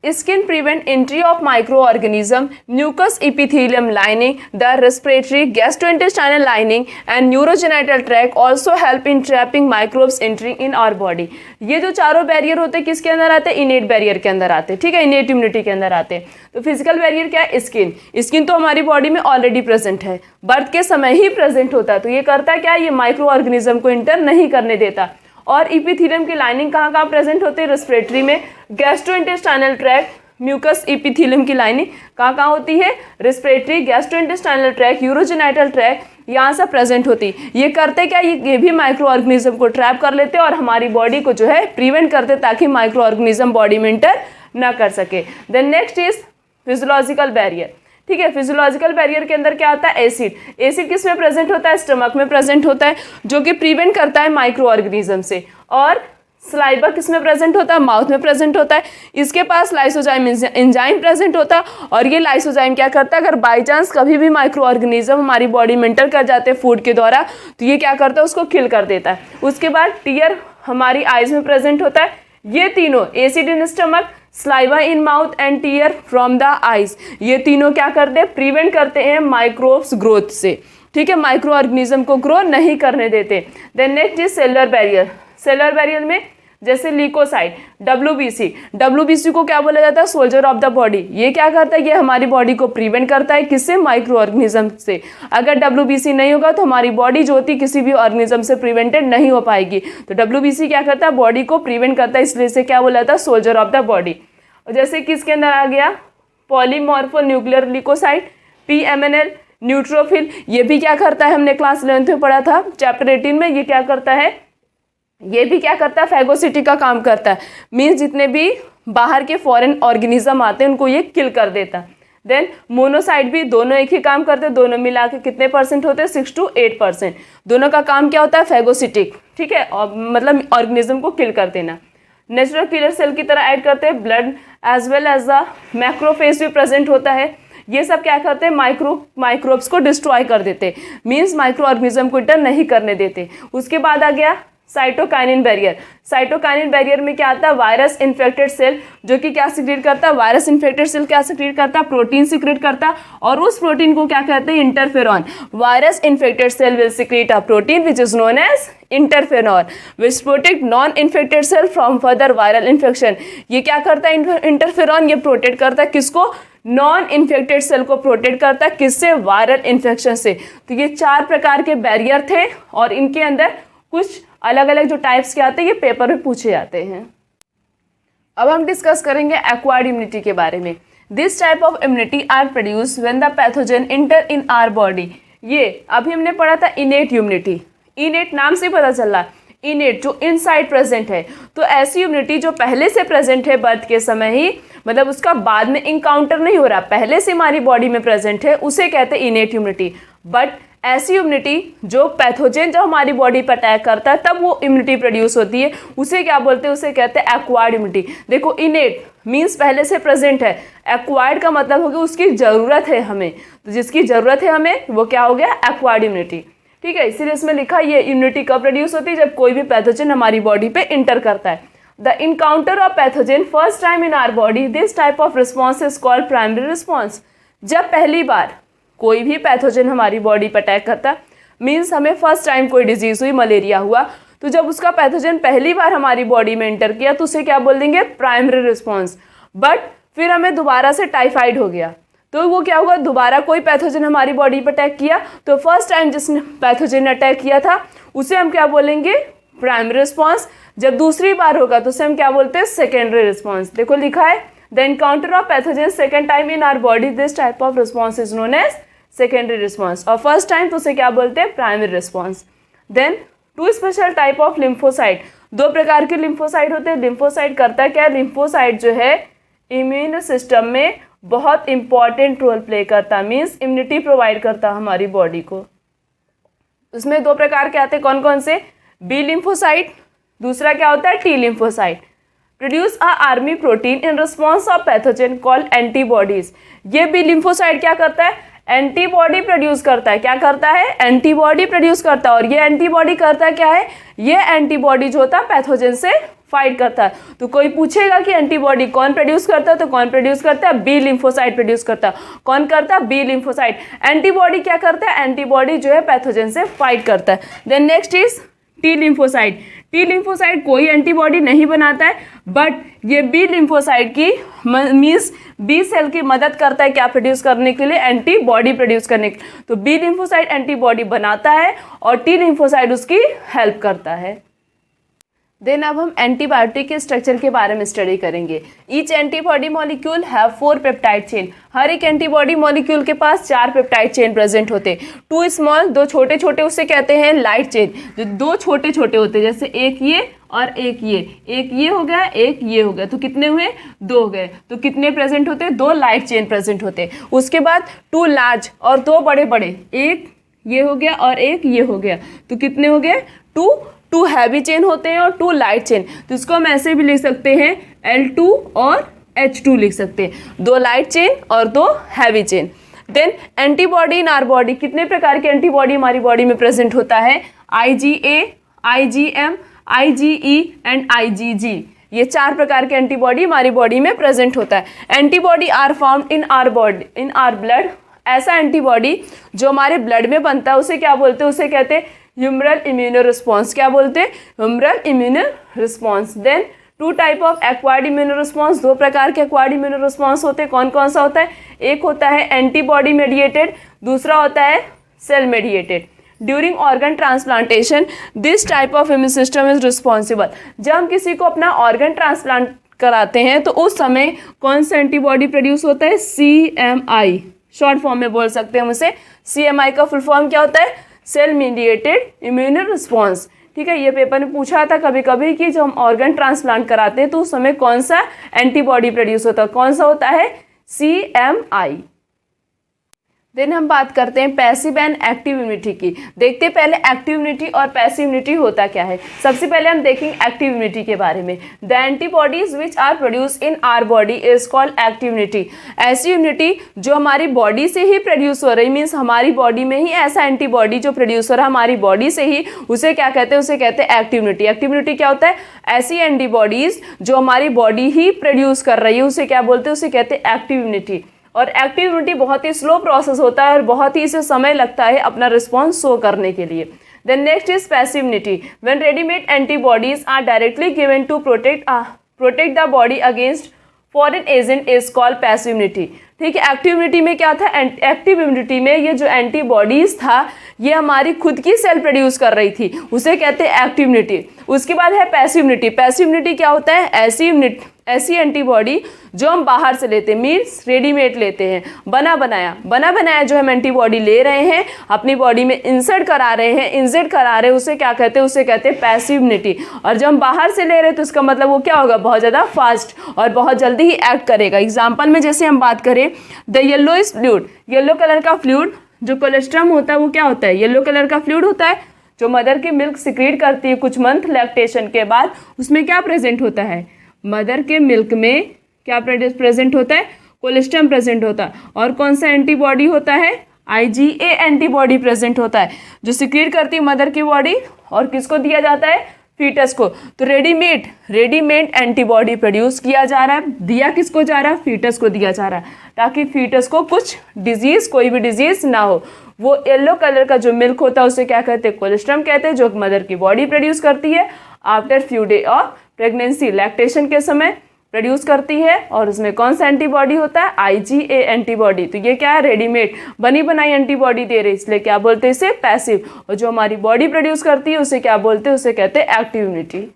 Skin prevent entry of microorganism, mucous epithelium lining, the respiratory, gastrointestinal lining and urogenital tract also help in trapping microbes entering in our body। ये जो चारों बैरियर होते हैं किसके अंदर आते हैं? इनेट बैरियर के अंदर आते हैं, ठीक है, इनेट इम्यूनिटी के अंदर आते हैं। तो फिजिकल बैरियर क्या है? स्किन। स्किन तो हमारी बॉडी में ऑलरेडी प्रेजेंट है, बर्थ के समय ही प्रेजेंट होता है, तो ये करता है क्या? ये माइक्रो ऑर्गेनिज्म को इंटर नहीं करने देता। और इपिथीलियम की लाइनिंग कहाँ कहाँ प्रेजेंट होती है? रेस्पिरेटरी में, गैस्ट्रोइंटेस्टाइनल ट्रैक्ट, म्यूकस इपिथीलियम की लाइनिंग कहाँ कहाँ होती है? Respiratory, gastrointestinal tract, urogenital tract, यहाँ से प्रेजेंट होती। ये करते क्या? ये भी माइक्रो ऑर्गेनिज्म को ट्रैप कर लेते और हमारी बॉडी को जो है प्रिवेंट करते ताकि माइक्रो ऑर्गेनिज्म बॉडी में इंटर ना कर सके। Then next is physiological barrier, ठीक है। फिजियोलॉजिकल बैरियर के अंदर क्या आता है? एसिड। एसिड किस में प्रेजेंट होता है? स्टमक में प्रेजेंट होता है, जो कि प्रिवेंट करता है माइक्रो ऑर्गेनिज्म से। और सलाइवा किस में प्रेजेंट होता है? माउथ में प्रेजेंट होता है। इसके पास लाइसोजाइम एंजाइम प्रेजेंट होता है, और ये लाइसोजाइम क्या करता है? अगर बाई चांस कभी भी माइक्रो ऑर्गेनिज्म हमारी बॉडी में एंटर कर जाते हैं फूड के द्वारा, तो ये क्या करता है? उसको किल कर देता है। उसके बाद टीयर हमारी आइज में प्रेजेंट होता है। ये तीनों, acid in stomach, saliva in mouth and tear from the eyes, ये तीनों क्या करते हैं? प्रिवेंट करते हैं माइक्रोब्स ग्रोथ से, ठीक है, माइक्रो ऑर्गेनिज्म को ग्रो नहीं करने देते। Then next is cellular barrier. Cellular barrier में जैसे ल्यूकोसाइट, डब्ल्यूबीसी को क्या बोला जाता है? Soldier of the body. ये क्या करता है? ये हमारी बॉडी को प्रिवेंट करता है, किससे? माइक्रो ऑर्गेनिज्म से। अगर डब्ल्यूबीसी नहीं होगा तो हमारी बॉडी जो होती है किसी भी ऑर्गेनिज्म से प्रिवेंटेड नहीं हो पाएगी। तो डब्ल्यूबीसी क्या करता है? बॉडी को प्रिवेंट करता है, इसलिए से क्या बोला जाता है? Soldier of the body. जैसे किसके अंदर आ गया? Polymorphonuclear leucocyte, PMNL, neutrophil. ये भी क्या करता है? हमने क्लास 11th में पढ़ा था चैप्टर 18 में। ये क्या करता है? ये भी क्या करता है? फैगोसिटी का काम करता है, मीन्स जितने भी बाहर के फॉरेन ऑर्गेनिज्म आते हैं उनको ये किल कर देता है। देन मोनोसाइट भी, दोनों एक ही काम करते हैं, दोनों मिला के कितने परसेंट होते हैं? 6 to 8%। दोनों का काम क्या होता है? फैगोसिटिक, ठीक है, और मतलब ऑर्गेनिज्म को किल कर देना। नेचुरल किलर सेल की तरह ऐड करते हैं blood as well as the macrophage भी प्रेजेंट होता है। ये सब क्या करते हैं? माइक्रोब्स को डिस्ट्रॉय कर देते, मीन्स माइक्रो ऑर्गेनिज्म को इंटर नहीं करने देते। उसके बाद आ गया साइटोकाइनिन बैरियर। साइटोकाइनिन बैरियर में क्या आता है? वायरस इन्फेक्टेड सेल, जो कि क्या सिक्रीट करता है? वायरस इन्फेक्टेड सेल क्या सिक्रीट करता है? प्रोटीन सिक्रीट करता है, और उस प्रोटीन को क्या कहते हैं? Interferon. Virus infected cell will secrete a protein which is known as interferon which protect non infected cell from further viral infection. ये क्या करता है? इंटरफेरॉन ये प्रोटेक्ट करता है किसको? नॉन इन्फेक्टेड सेल को प्रोटेक्ट करता है, किससे? वायरल इन्फेक्शन से। तो ये 4 प्रकार के बैरियर थे, और इनके अंदर कुछ अलग अलग जो टाइप्स के आते हैं ये पेपर में पूछे जाते हैं। अब हम डिस्कस करेंगे एक्वायर्ड इम्यूनिटी के बारे में। This type of immunity are produce when the pathogen enter in our body. ये अभी हमने पढ़ा था इनेट इम्यूनिटी। इनेट नाम से पता चल रहा है, इनेट जो इनसाइड प्रेजेंट है। तो ऐसी इम्यूनिटी जो पहले से प्रेजेंट है बर्थ के समय ही, मतलब उसका बाद में इंकाउंटर नहीं हो रहा, पहले से हमारी बॉडी में प्रेजेंट है, उसे कहते हैं इनेट इम्यूनिटी। बट ऐसी इम्यूनिटी जो पैथोजन जब हमारी बॉडी पर अटैक करता है तब वो इम्यूनिटी प्रोड्यूस होती है, उसे क्या बोलते हैं, उसे कहते हैं एक्वायर्ड इम्यूनिटी। देखो इनेट मीन्स पहले से प्रेजेंट है, एक्वायर्ड का मतलब हो गया उसकी ज़रूरत है हमें, तो जिसकी ज़रूरत है हमें वो क्या हो गया, एक्वायर्ड इम्यूनिटी। ठीक है, इसीलिए इसमें लिखा ये इम्यूनिटी कब प्रोड्यूस होती है, जब कोई भी पैथोजन हमारी बॉडी पे इंटर करता है। The encounter of pathogen first time in our body, this type of response is called primary response. जब पहली बार कोई भी पैथोजन हमारी बॉडी पर अटैक करता मीन्स हमें फर्स्ट टाइम कोई डिजीज़ हुई, मलेरिया हुआ, तो जब उसका पैथोजन पहली बार हमारी बॉडी में इंटर किया तो उसे क्या बोल देंगे, प्राइमरी रिस्पॉन्स। बट फिर हमें दोबारा से टाइफाइड हो गया तो वो क्या हुआ, दोबारा कोई पैथोजन हमारी बॉडी पर अटैक किया, तो फर्स्ट टाइम जिसने पैथोजन ने अटैक किया था उसे हम क्या बोलेंगे, प्राइमरी रिस्पॉन्स। जब दूसरी बार होगा तो उसे हम क्या बोलते हैं, सेकेंडरी रिस्पॉन्स। देखो लिखा है the encounter of pathogen second time in our body, this type of response is known as secondary response. और फर्स्ट टाइम तो उसे क्या बोलते हैं, primary response. Then two special type of lymphocyte, दो प्रकार के लिम्फोसाइट होते हैं। लिम्फोसाइट करता क्या है, लिम्फोसाइट जो है इम्यून सिस्टम में बहुत इंपॉर्टेंट रोल प्ले करता है, मीन्स इम्यूनिटी प्रोवाइड करता है हमारी बॉडी को। उसमें दो प्रकार के आते हैं, कौन कौन से, बी लिम्फोसाइट, दूसरा क्या होता है T lymphocyte. Produce a army protein in response of pathogen called antibodies. ये बी लिम्फोसाइट क्या करता है, एंटीबॉडी प्रोड्यूस करता है। क्या करता है, एंटीबॉडी प्रोड्यूस करता है। और ये एंटीबॉडी करता क्या है, ये एंटीबॉडी जो होता है पैथोजन से फाइट करता है। तो कोई पूछेगा कि एंटीबॉडी कौन प्रोड्यूस करता है, तो कौन प्रोड्यूस करता है, बी लिम्फोसाइट प्रोड्यूस करता है। कौन करता है, बी लिम्फोसाइट। एंटीबॉडी क्या करता है, एंटीबॉडी जो है पैथोजन से फाइट करता है। Then next is T lymphocyte. T lymphocyte कोई एंटीबॉडी नहीं बनाता है, बट ये बी लिम्फोसाइट की मीन्स बी सेल की मदद करता है क्या प्रोड्यूस करने के लिए, एंटीबॉडी प्रोड्यूस करने के लिए। तो बी लिम्फोसाइट एंटीबॉडी बनाता है और टी लिम्फोसाइट उसकी हेल्प करता है। देन अब हम एंटीबायोटिक के स्ट्रक्चर के बारे में स्टडी करेंगे। Each antibody molecule have 4 peptide chain. हर एक एंटीबॉडी मॉलिक्यूल के पास 4 पेप्टाइड चेन प्रेजेंट होते हैं। 2 स्मॉल, 2 छोटे छोटे, उसे कहते हैं लाइट चेन। जो 2 छोटे छोटे होते हैं, जैसे एक ये और एक ये हो गया, एक ये हो गया, तो कितने हुए, 2 हो गए। तो कितने प्रेजेंट होते हैं, 2 लाइट चेन प्रेजेंट होते हैं। उसके बाद 2 लार्ज और 2 बड़े बड़े, एक ये हो गया और एक ये हो गया, तो कितने हो गए, 2 हैवी चेन होते हैं और 2 लाइट चेन। तो इसको हम ऐसे भी लिख सकते हैं L2 और H2 लिख सकते हैं, 2 लाइट चेन और 2 heavy chain. Then antibody in our body, कितने प्रकार के एंटीबॉडी हमारी बॉडी में प्रेजेंट होता है, IgA, IgM, IgE and IgG। ये 4 प्रकार के एंटीबॉडी हमारी बॉडी में प्रेजेंट होता है। Antibody are found in our body, in our blood. ऐसा एंटीबॉडी जो हमारे ब्लड में बनता है उसे क्या बोलते हैं, उसे कहते हैं ह्यूमरल इम्यूनो रिस्पॉन्स। क्या बोलते हैं, humoral immuno response. Then 2 type of acquired immuno response, 2 प्रकार के एक्वायर्ड इम्यूनो रिस्पॉन्स होते हैं। कौन कौन सा होता है, एक होता है एंटीबॉडी मेडिएटेड, दूसरा होता है cell mediated. During organ transplantation this type of immune system is responsible. जब हम किसी को अपना ऑर्गन ट्रांसप्लांट कराते हैं तो उस समय कौन सा एंटीबॉडी प्रोड्यूस होता है, CMI, शॉर्ट फॉर्म में बोल सकते हैं हम उसे। CMI का फुल फॉर्म क्या होता है, सेल मीडिएटेड इम्यून रिस्पॉन्स। ठीक है, ये पेपर में पूछा था कभी कभी कि जब हम ऑर्गन ट्रांसप्लांट कराते हैं तो उस समय कौन सा एंटीबॉडी प्रोड्यूस होता है, कौन सा होता है, CMI। देन हम बात करते हैं पैसिव एंड एक्टिव इम्यूनिटी की। देखते हैं पहले एक्टिव इम्यूनिटी और पैसिव इम्यूनिटी होता क्या है। सबसे पहले हम देखेंगे एक्टिव इम्यूनिटी के बारे में। The antibodies which are produce in our body is called active immunity. ऐसी इम्यूनिटी जो हमारी बॉडी से ही प्रोड्यूस हो रही, मीन्स हमारी बॉडी में ही ऐसा एंटीबॉडी जो प्रोड्यूस हो रहा है हमारी बॉडी से ही, उसे क्या कहते हैं, उसे कहते हैं एक्टिव इम्यूनिटी। एक्टिव इम्यूनिटी क्या होता है, ऐसी एंटीबॉडीज जो हमारी बॉडी ही प्रोड्यूस कर रही है उसे क्या बोलते हैं, उसे कहते हैं एक्टिव इम्यूनिटी। और एक्टिव इम्यूनिटी बहुत ही स्लो प्रोसेस होता है और बहुत ही इसे समय लगता है अपना रिस्पॉन्स शो करने के लिए। Then next is passive immunity. When readymade antibodies are directly given to protect the body against foreign agent is called passive immunity. ठीक है, एक्टिव इम्यूनिटी में क्या था, एक्टिव इम्यूनिटी में ये जो एंटीबॉडीज था ये हमारी खुद की सेल प्रोड्यूस कर रही थी, उसे कहते हैं एक्टिव इम्यूनिटी। उसके बाद है पैसिव इम्यूनिटी। पैसिव इम्यूनिटी क्या होता है, ऐसी इम्यूनिटी ऐसी एंटीबॉडी जो हम बाहर से लेते हैं, मीन्स रेडीमेड लेते हैं, बना बनाया जो हम एंटीबॉडी ले रहे हैं, अपनी बॉडी में इंजेक्ट करा रहे हैं, उसे क्या कहते हैं, उसे कहते हैं पैसिव इम्यूनिटी। और जब हम बाहर से ले रहे हैं तो इसका मतलब वो क्या होगा, बहुत ज़्यादा फास्ट और बहुत जल्दी ही एक्ट करेगा। एग्जाम्पल में जैसे हम बात करें, the yellowish fluid, yellow colour का फ्लूइड जो कोलेस्ट्रम होता है वो क्या होता है, येलो कलर का फ्लूइड होता है, जो मदर की मिल्क सिक्रीट करती है कुछ मंथ लैक्टेशन के बाद, उसमें क्या प्रेजेंट होता है, मदर के मिल्क में क्या प्रेजेंट होता है, कोलेस्ट्रम प्रेजेंट होता है। और कौन सा एंटीबॉडी होता है, IgA एंटीबॉडी प्रेजेंट होता है, जो सिक्रीट करती है मदर की बॉडी, और किसको दिया जाता है, फीटस को। तो रेडीमेड एंटीबॉडी प्रोड्यूस किया जा रहा है, दिया किसको जा रहा है, फीटस को दिया जा रहा है, ताकि फीटस को कुछ डिजीज, कोई भी डिजीज ना हो। वो येलो कलर का जो मिल्क होता है उसे क्या कहते हैं, कोलेस्ट्रम कहते हैं, जो मदर की बॉडी प्रोड्यूस करती है after few day of pregnancy, lactation के समय प्रोड्यूस करती है। और उसमें कौन सा एंटीबॉडी होता है, IgA एंटीबॉडी। तो ये क्या है, रेडीमेड बनी बनाई एंटीबॉडी दे रही, इसलिए क्या बोलते हैं इसे, पैसिव। और जो हमारी बॉडी प्रोड्यूस करती है उसे क्या बोलते हैं, उसे कहते हैं active immunity.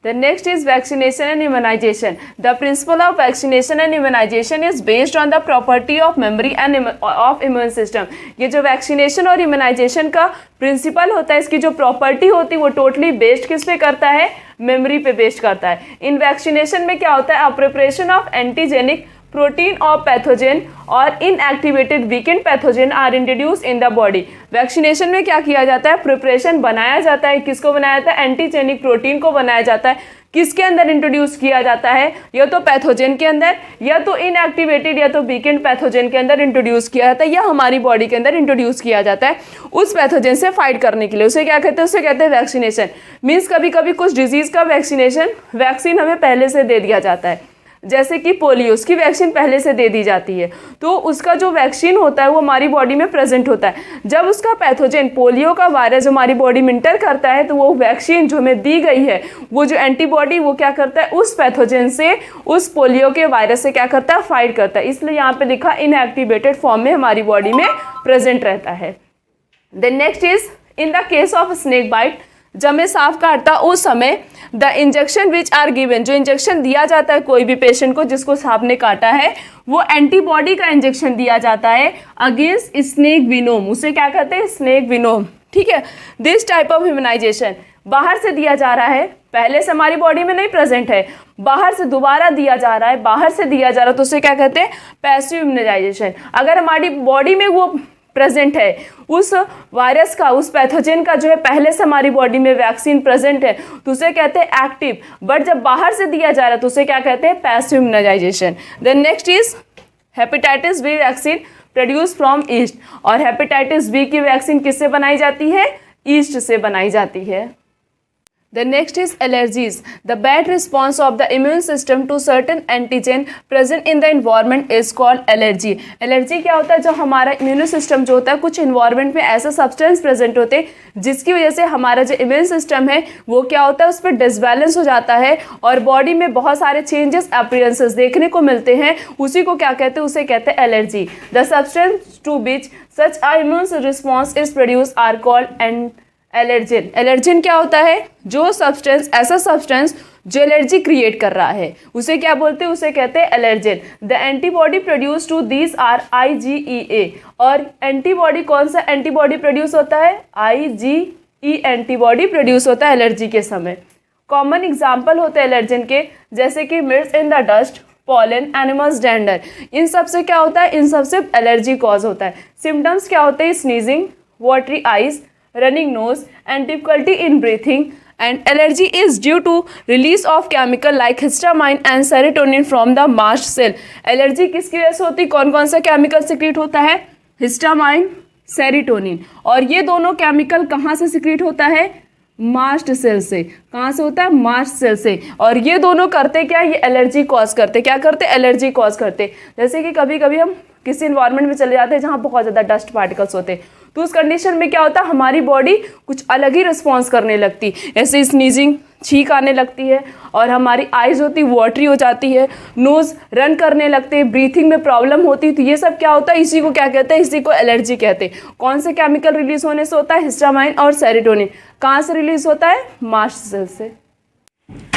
The next is vaccination and immunization. The principle of vaccination and immunization is based on the property of memory and of immune system. ये जो vaccination और immunization का प्रिंसिपल होता है, इसकी जो प्रॉपर्टी होती है वो टोटली बेस्ड किस पे करता है, मेमोरी पे बेस्ड करता है। इन वैक्सीनेशन में क्या होता है, preparation of antigenic protein of pathogen और inactivated weakened pathogen are introduce in the body. Vaccination में क्या किया जाता है, प्रिपरेशन बनाया जाता है, किसको बनाया जाता है, एंटीजेनिक प्रोटीन को बनाया जाता है। किसके अंदर इंट्रोड्यूस किया जाता है, या तो पैथोजेन के अंदर, या तो इनएक्टिवेटेड या तो वीकेंड पैथोजेन के अंदर इंट्रोड्यूस किया जाता है, या हमारी बॉडी के अंदर इंट्रोड्यूस किया जाता है उस पैथोजेन से फाइट करने के लिए। उसे क्या कहते हैं, उसे कहते हैं वैक्सीनेशन। मीन्स कभी कभी कुछ डिजीज का वैक्सीन हमें पहले से दे दिया जाता है, जैसे कि पोलियो, उसकी वैक्सीन पहले से दे दी जाती है, तो उसका जो वैक्सीन होता है वो हमारी बॉडी में प्रेजेंट होता है। जब उसका पैथोजेन, पोलियो का वायरस हमारी बॉडी में इंटर करता है, तो वो वैक्सीन जो हमें दी गई है, वो जो एंटीबॉडी वो क्या करता है, उस पैथोजेन से, उस पोलियो के वायरस से क्या करता है, फाइट करता है। इसलिए यहाँ पे लिखा इनएक्टिवेटेड फॉर्म में हमारी बॉडी में प्रेजेंट रहता है। Then next is in the case of snake bite, जब हमें सांप काटता उस समय the injection which are given, जो इंजेक्शन दिया जाता है कोई भी पेशेंट को जिसको सांप ने काटा है, वो एंटीबॉडी का इंजेक्शन दिया जाता है अगेंस्ट स्नेक विनोम। उसे क्या कहते हैं, स्नेक विनोम। ठीक है, दिस टाइप ऑफ इम्यूनाइजेशन बाहर से दिया जा रहा है, पहले से हमारी बॉडी में नहीं प्रेजेंट है, बाहर से दोबारा दिया जा रहा है, तो उसे क्या कहते हैं, पैसिव इम्यूनाइजेशन। अगर हमारी बॉडी में वो प्रेजेंट है, उस वायरस का, उस पैथोजेन का जो है पहले से हमारी बॉडी में वैक्सीन प्रेजेंट है, तो उसे कहते हैं एक्टिव। बट जब बाहर से दिया जा रहा है तो उसे क्या कहते हैं, passive immunisation. Then next is hepatitis B vaccine produce from yeast. और हेपेटाइटिस बी की वैक्सीन किससे बनाई जाती है, ईस्ट से बनाई जाती है। The next is allergies. The bad response of the immune system to certain antigen present in the environment is called allergy. Allergy क्या होता है, जो हमारा इम्यून सिस्टम जो होता है, कुछ इन्वायरमेंट में ऐसा सब्सटेंस प्रेजेंट होते हैं जिसकी वजह से हमारा जो इम्यून सिस्टम है वो क्या होता है, उस पर डिसबैलेंस हो जाता है और बॉडी में बहुत सारे चेंजेस, अपीयरेंसेस देखने को मिलते हैं। उसी को क्या कहते हैं, उसे कहते हैं allergy. The substance to which such a immune response is produce are called allergen. Allergen क्या होता है, जो सब्सटेंस, ऐसा सब्सटेंस जो एलर्जी क्रिएट कर रहा है, उसे क्या बोलते हैं, उसे कहते हैं allergen. The antibody produce to these are IgEA। और एंटीबॉडी, कौन सा एंटीबॉडी प्रोड्यूस होता है, IgE एंटीबॉडी प्रोड्यूस होता है एलर्जी के समय। कॉमन एग्जाम्पल होते हैं एलर्जिन के, जैसे कि मिर्च in the dust, pollen, animals dander. इन सब से क्या होता है, इन सब से एलर्जी कॉज होता है। सिम्टम्स क्या होते हैं, sneezing, watery eyes, running nose and difficulty in breathing, and allergy is due to release of chemical like histamine and serotonin from the mast cell. Allergy किसकी वजह से होती है, कौन कौन सा केमिकल सिक्रीट होता है, हिस्टामाइन, सेरोटोनिन। और ये दोनों केमिकल कहाँ से सिक्रीट होता है, मास्ट सेल से। कहाँ से होता है, मास्ट सेल से। और ये दोनों करते क्या, ये एलर्जी कॉज करते, क्या करते, एलर्जी कॉज करते। जैसे कि कभी कभी हम किसी इन्वायरमेंट में चले जाते हैं जहाँ बहुत ज़्यादा डस्ट पार्टिकल्स होते हैं, तो उस कंडीशन में क्या होता है, हमारी बॉडी कुछ अलग ही रिस्पॉन्स करने लगती, ऐसे स्नीजिंग, छींक आने लगती है, और हमारी आइज होती वाटरी हो जाती है, नोज़ रन करने लगते हैं, ब्रीथिंग में प्रॉब्लम होती है। तो ये सब क्या होता है, इसी को क्या कहते हैं, इसी को एलर्जी कहते हैं। कौन से केमिकल रिलीज होने से होता है, हिस्टामाइन और सेरोटोनिन। कहाँ से रिलीज होता है, मास्ट सेल से।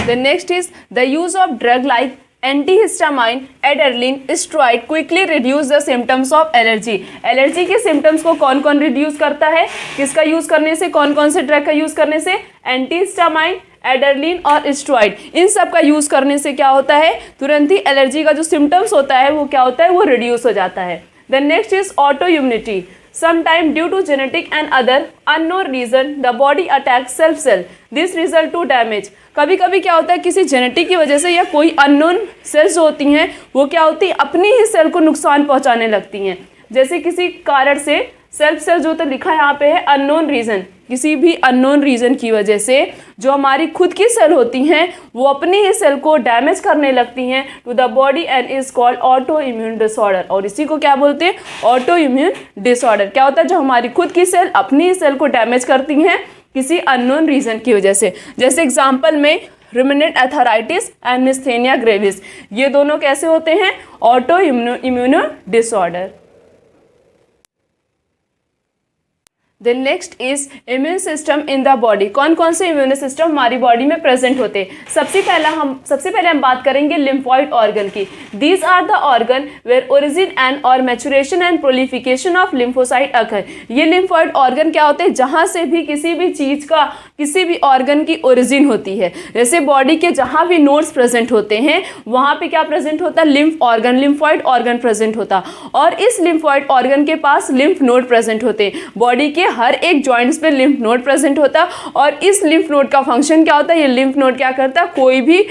The next is the use of drug like antihistamine, adrenaline, steroid quickly reduce the symptoms of allergy. Allergy के सिम्टम्स को कौन कौन रिड्यूस करता है, किसका यूज करने से, कौन कौन से ड्रग का यूज करने से, एंटीहिस्टामाइन, एडरलिन और स्टेरॉइड, इन सब का यूज करने से क्या होता है, तुरंत ही एलर्जी का जो सिम्टम्स होता है वो क्या होता है, वो रिड्यूस हो जाता है। The next is auto immunity. Sometime due to genetic and other unknown reason the body attacks self cell. This result to damage. कभी कभी क्या होता है, किसी जेनेटिक की वजह से या कोई अननोन सेल्स होती हैं वो क्या होती है, अपनी ही सेल को नुकसान पहुंचाने लगती हैं। जैसे किसी कारण से सेल्फ सेल जो तो लिखा यहाँ पे है अननोन रीजन, किसी भी अननोन रीजन की वजह से जो हमारी खुद की सेल होती हैं वो अपनी ही सेल को डैमेज करने लगती हैं to the body and is called auto immune disorder. और इसी को क्या बोलते हैं, ऑटो इम्यून डिसऑर्डर। क्या होता है, जो हमारी खुद की सेल अपनी ही सेल को डैमेज करती हैं किसी अननोन रीजन की वजह से। जैसे एग्जाम्पल में rheumatoid arthritis and myasthenia gravis, ये दोनों कैसे होते हैं, auto immuno disorder. Then next is immune system in the body. कौन कौन से इम्यून सिस्टम हमारी बॉडी में प्रेजेंट होते हैं। सबसे पहले हम बात करेंगे लिम्फॉइड ऑर्गन की। These are the organ where origin and और maturation and proliferation of lymphocyte occur. ये लिम्फॉइड ऑर्गन क्या होते हैं, जहाँ से भी किसी भी चीज़ का, किसी भी ऑर्गन की ओरिजिन होती है। जैसे बॉडी के जहाँ भी नोड्स प्रेजेंट होते हैं वहाँ पे क्या प्रेजेंट होता है, lymph organ, lymphoid organ present होता। और इस लिम्फॉइड ऑर्गन के पास लिम्फ नोड प्रेजेंट होते हैं। बॉडी के हर एक जॉइंट्स पे लिम्फ नोड प्रेजेंट होता है। और इस लिम्फ नोड का फंक्शन क्या होता है, ये लिम्फ नोड क्या करता है, कोई भी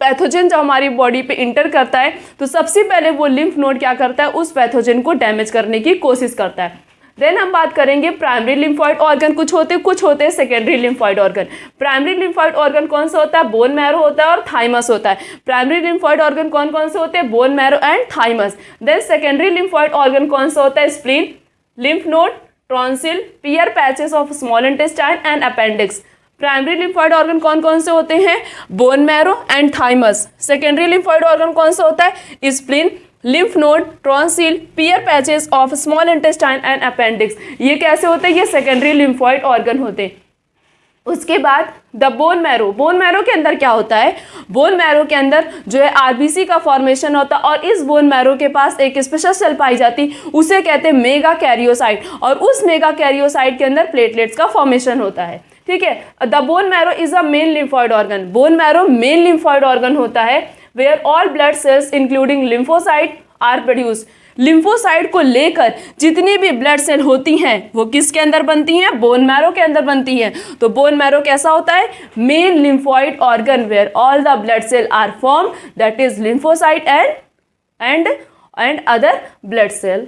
पैथोजन जब हमारी बॉडी पे इंटर करता है तो सबसे पहले वो लिम्फ नोड क्या करता है, उस पैथोजन को डैमेज करने की कोशिश करता है। देन हम बात करेंगे प्राइमरी लिम्फॉइड ऑर्गन। कुछ होते हैं secondary lymphoid organ. Primary lymphoid organ कौन सा होता है, बोन मैरो होता है और थाइमस होता है। प्राइमरी लिम्फॉइड ऑर्गन कौन कौन से होते हैं, bone marrow and thymus. Then secondary lymphoid organ कौन सा होता है, spleen, lymph node, tonsil, Peyer patches of small intestine and appendix. Primary lymphoid organ कौन कौन से होते हैं, bone marrow and thymus. Secondary lymphoid organ कौन सा होता है, spleen, lymph node, tonsil, Peyer patches of small intestine and appendix. ये कैसे होते हैं, ये सेकेंडरी लिम्फॉइड ऑर्गन होते हैं। उसके बाद the bone marrow. Bone marrow के अंदर क्या होता है, बोन मैरो के अंदर जो है आरबीसी का फॉर्मेशन होता है। और इस बोन मैरो के पास एक स्पेशल सेल पाई जाती, उसे कहते हैं मेगा कैरियोसाइट। और उस मेगा कैरियोसाइट के अंदर प्लेटलेट्स का फॉर्मेशन होता है। ठीक है, the bone marrow is a main lymphoid organ. Bone marrow main lymphoid organ होता है where all blood cells including lymphocyte are produce. Lymphocyte को लेकर जितनी भी ब्लड सेल होती हैं वो किसके अंदर बनती हैं, बोन मैरो के अंदर बनती हैं। तो बोन मैरो कैसा होता है, main lymphoid organ where all the blood cell are form, that is lymphocyte and other blood cell.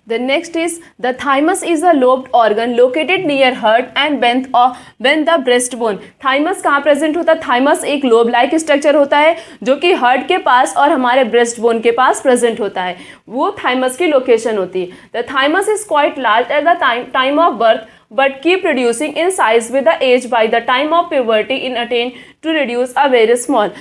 The next is the thymus is a lobed organ located near heart and bend the breastbone. thymus कहाँ present होता है, thymus एक lobe like structure होता है जो कि heart के पास और हमारे ब्रेस्ट बोन के पास प्रेजेंट होता है, वो thymus की लोकेशन होती है। The thymus is quite large at the time of birth but keep reducing in size with the age by the time of puberty in attain to reduce a very small.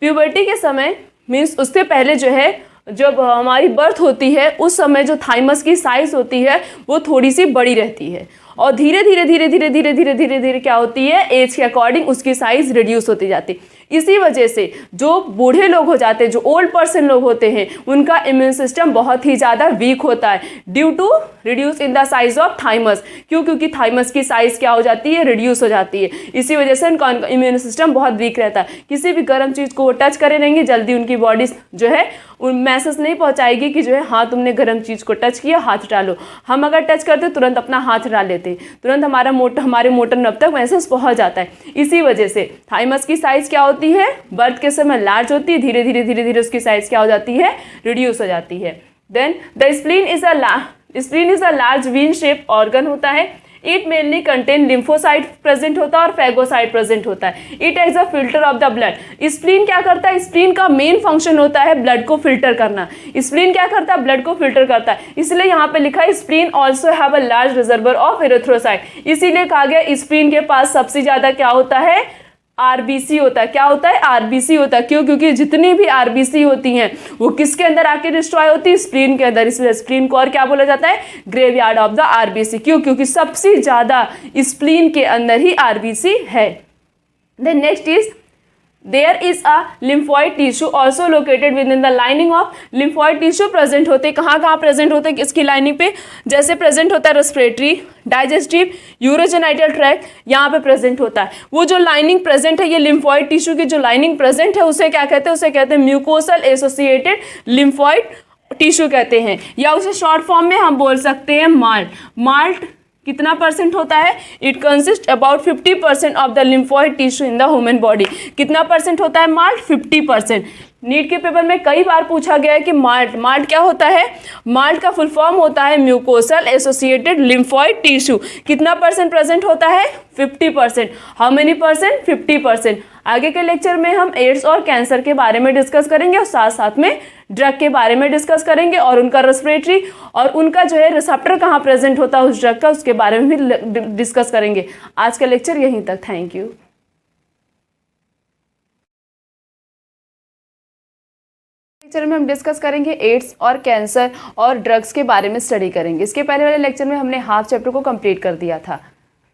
puberty के समय means उससे पहले जो है, जब हमारी birth होती है उस समय जो थाइमस की साइज होती है वो थोड़ी सी बड़ी रहती है और धीरे धीरे क्या होती है, एज के अकॉर्डिंग उसकी साइज रिड्यूस होती जाती है। इसी वजह से जो बूढ़े लोग हो जाते हैं, जो ओल्ड पर्सन लोग होते हैं, उनका इम्यून सिस्टम बहुत ही ज़्यादा वीक होता है due to reduce in the size of thymus. क्योंकि थाइमस की साइज क्या हो जाती है, रिड्यूस हो जाती है। इसी वजह से उनका इम्यून सिस्टम बहुत वीक रहता है। किसी भी गर्म चीज़ को वो टच करे रहेंगे, जल्दी उनकी बॉडी जो है मैसेज नहीं पहुंचाएगी कि जो है हाँ तुमने गर्म चीज़ को टच किया, हाथ डालो। हम अगर टच करते तुरंत अपना हाथ डाल लेते, तुरंत हमारे मोटर नब तक मैसेज पहुंच जाता है। इसी वजह से थाइमस की साइज क्या होती है, बर्थ के समय लार्ज होती है, धीरे धीरे उसकी साइज क्या हो जाती है, रिड्यूस हो जाती है। Then the spleen is a large bean shape organ होता है। It mainly contain lymphocyte present होता है और फैगोसाइट प्रेजेंट होता है। It as a filter of the blood. Spleen क्या करता है, स्प्लीन का मेन फंक्शन होता है ब्लड को फिल्टर करना। स्प्लीन क्या करता है, ब्लड को फिल्टर करता है। इसलिए यहाँ पे लिखा है spleen also have a large reservoir of erythrocyte. इसीलिए कहा गया स्प्लीन के पास सबसे ज्यादा क्या होता है, आरबीसी होता है। क्या होता है, आरबीसी होता है। क्यों, क्योंकि जितनी भी आरबीसी होती हैं वो किसके अंदर आके डिस्ट्रॉय होती है, स्प्लीन के अंदर। इसलिए स्प्लीन को और क्या बोला जाता है, ग्रेवयार्ड ऑफ द आरबीसी। क्यों, क्योंकि सबसे ज्यादा स्प्लीन के अंदर ही आरबीसी है। Then next is there is a lymphoid tissue also located within the lining of lymphoid tissue present होते कहाँ प्रेजेंट होते हैं इसकी लाइनिंग पे, जैसे प्रेजेंट होता है रेस्पिरेटरी, डाइजेस्टिव, यूरोजेनाइटल ट्रैक्ट, यहाँ पे प्रेजेंट होता है। वो जो लाइनिंग प्रेजेंट है, ये लिम्फॉइड टिश्यू की जो लाइनिंग प्रेजेंट है उसे क्या कहते हैं, उसे कहते हैं म्यूकोसल एसोसिएटेड लिम्फॉइड टिश्यू कहते हैं, या उसे शॉर्ट फॉर्म में हम बोल सकते हैं माल्ट। माल्ट कितना परसेंट होता है, it consist about 50% of the lymphoid tissue in the human body. कितना परसेंट होता है माल्ट, 50%। नीट के पेपर में कई बार पूछा गया है कि माल्ट क्या होता है, माल्ट का फुल फॉर्म होता है म्यूकोसल एसोसिएटेड लिम्फॉइड टिश्यू। कितना परसेंट प्रेजेंट होता है, 50%। How many percent, 50%। आगे के लेक्चर में हम एड्स और कैंसर के बारे में डिस्कस करेंगे और साथ साथ में ड्रग के बारे में डिस्कस करेंगे और उनका रेस्पिरेटरी और उनका जो है रिसेप्टर कहाँ प्रेजेंट होता है उस ड्रग का, उसके बारे में भी डिस्कस करेंगे। आज का लेक्चर यहीं तक, थैंक यू। लेक्चर में हम डिस्कस करेंगे एड्स और कैंसर और ड्रग्स के बारे में स्टडी करेंगे। इसके पहले वाले लेक्चर में हमने हाफ चैप्टर को कंप्लीट कर दिया था।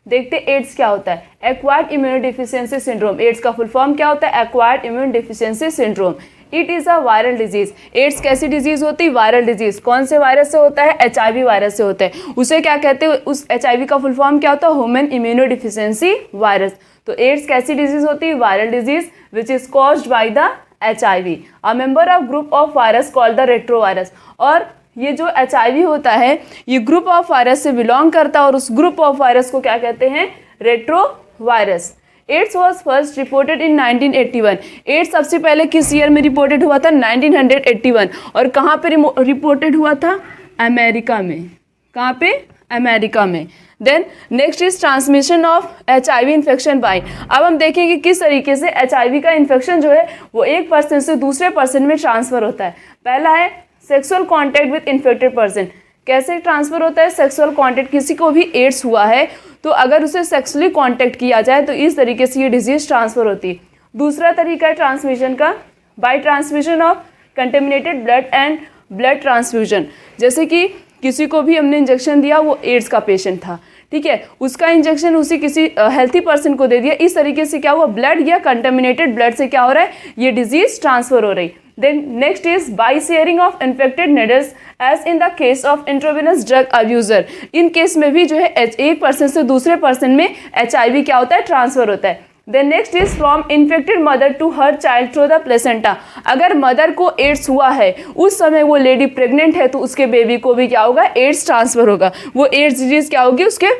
देखते एड्स क्या होता है, एक्वायर्ड इम्यूनोडेफिशिएंसी सिंड्रोम। एड्स का फुल फॉर्म क्या होता है, acquired immunodeficiency syndrome. It is a viral disease. AIDS कैसी डिजीज होती है, वायरल डिजीज। कौन से वायरस से होता है, HIV वायरस से होता है। उसे क्या कहते हैं, उस HIV का फुल फॉर्म क्या होता है, ह्यूमन इम्यूनोडेफिशिएंसी वायरस। तो एड्स कैसी डिजीज होती है, viral disease which is caused by the HIV, a member of group of virus called the retrovirus. और ये जो HIV होता है ये ग्रुप ऑफ वायरस से बिलोंग करता है और उस ग्रुप ऑफ वायरस को क्या कहते हैं, retrovirus. AIDS was first reported in 1981। AIDS सबसे पहले किस ईयर में रिपोर्टेड हुआ था, 1981। और कहाँ पे रिपोर्टेड हुआ था, अमेरिका में। कहाँ पे, अमेरिका में। Then next is transmission of HIV infection by. अब हम देखेंगे किस तरीके से HIV का इन्फेक्शन जो है वो एक पर्सन से दूसरे पर्सन में ट्रांसफर होता है। पहला है sexual contact with infected person. कैसे ट्रांसफर होता है, सेक्सुअल कॉन्टैक्ट, किसी को भी एड्स हुआ है तो अगर उसे सेक्सुअली कॉन्टैक्ट किया जाए तो इस तरीके से ये डिजीज ट्रांसफर होती है। दूसरा तरीका है ट्रांसमिशन का, by transmission of contaminated blood and blood transfusion. जैसे कि किसी को भी हमने इंजेक्शन दिया, वो एड्स का पेशेंट था, ठीक है, उसका इंजेक्शन उसी किसी हेल्थी पर्सन को दे दिया, इस तरीके से क्या हुआ, ब्लड या कंटेमिनेटेड ब्लड से क्या हो रहा है, ये डिजीज ट्रांसफर हो रही। Then next is by sharing of infected needles as in the case of intravenous drug abuser। In case में भी जो है एक पर्सन से दूसरे पर्सन में HIV क्या होता है, ट्रांसफर होता है। Then next is from infected mother to her child through the placenta। अगर मदर को एड्स हुआ है, उस समय वो लेडी प्रेग्नेंट है तो उसके बेबी को भी क्या होगा, एड्स ट्रांसफर होगा। वो एड्स डिजीज क्या होगी, उसके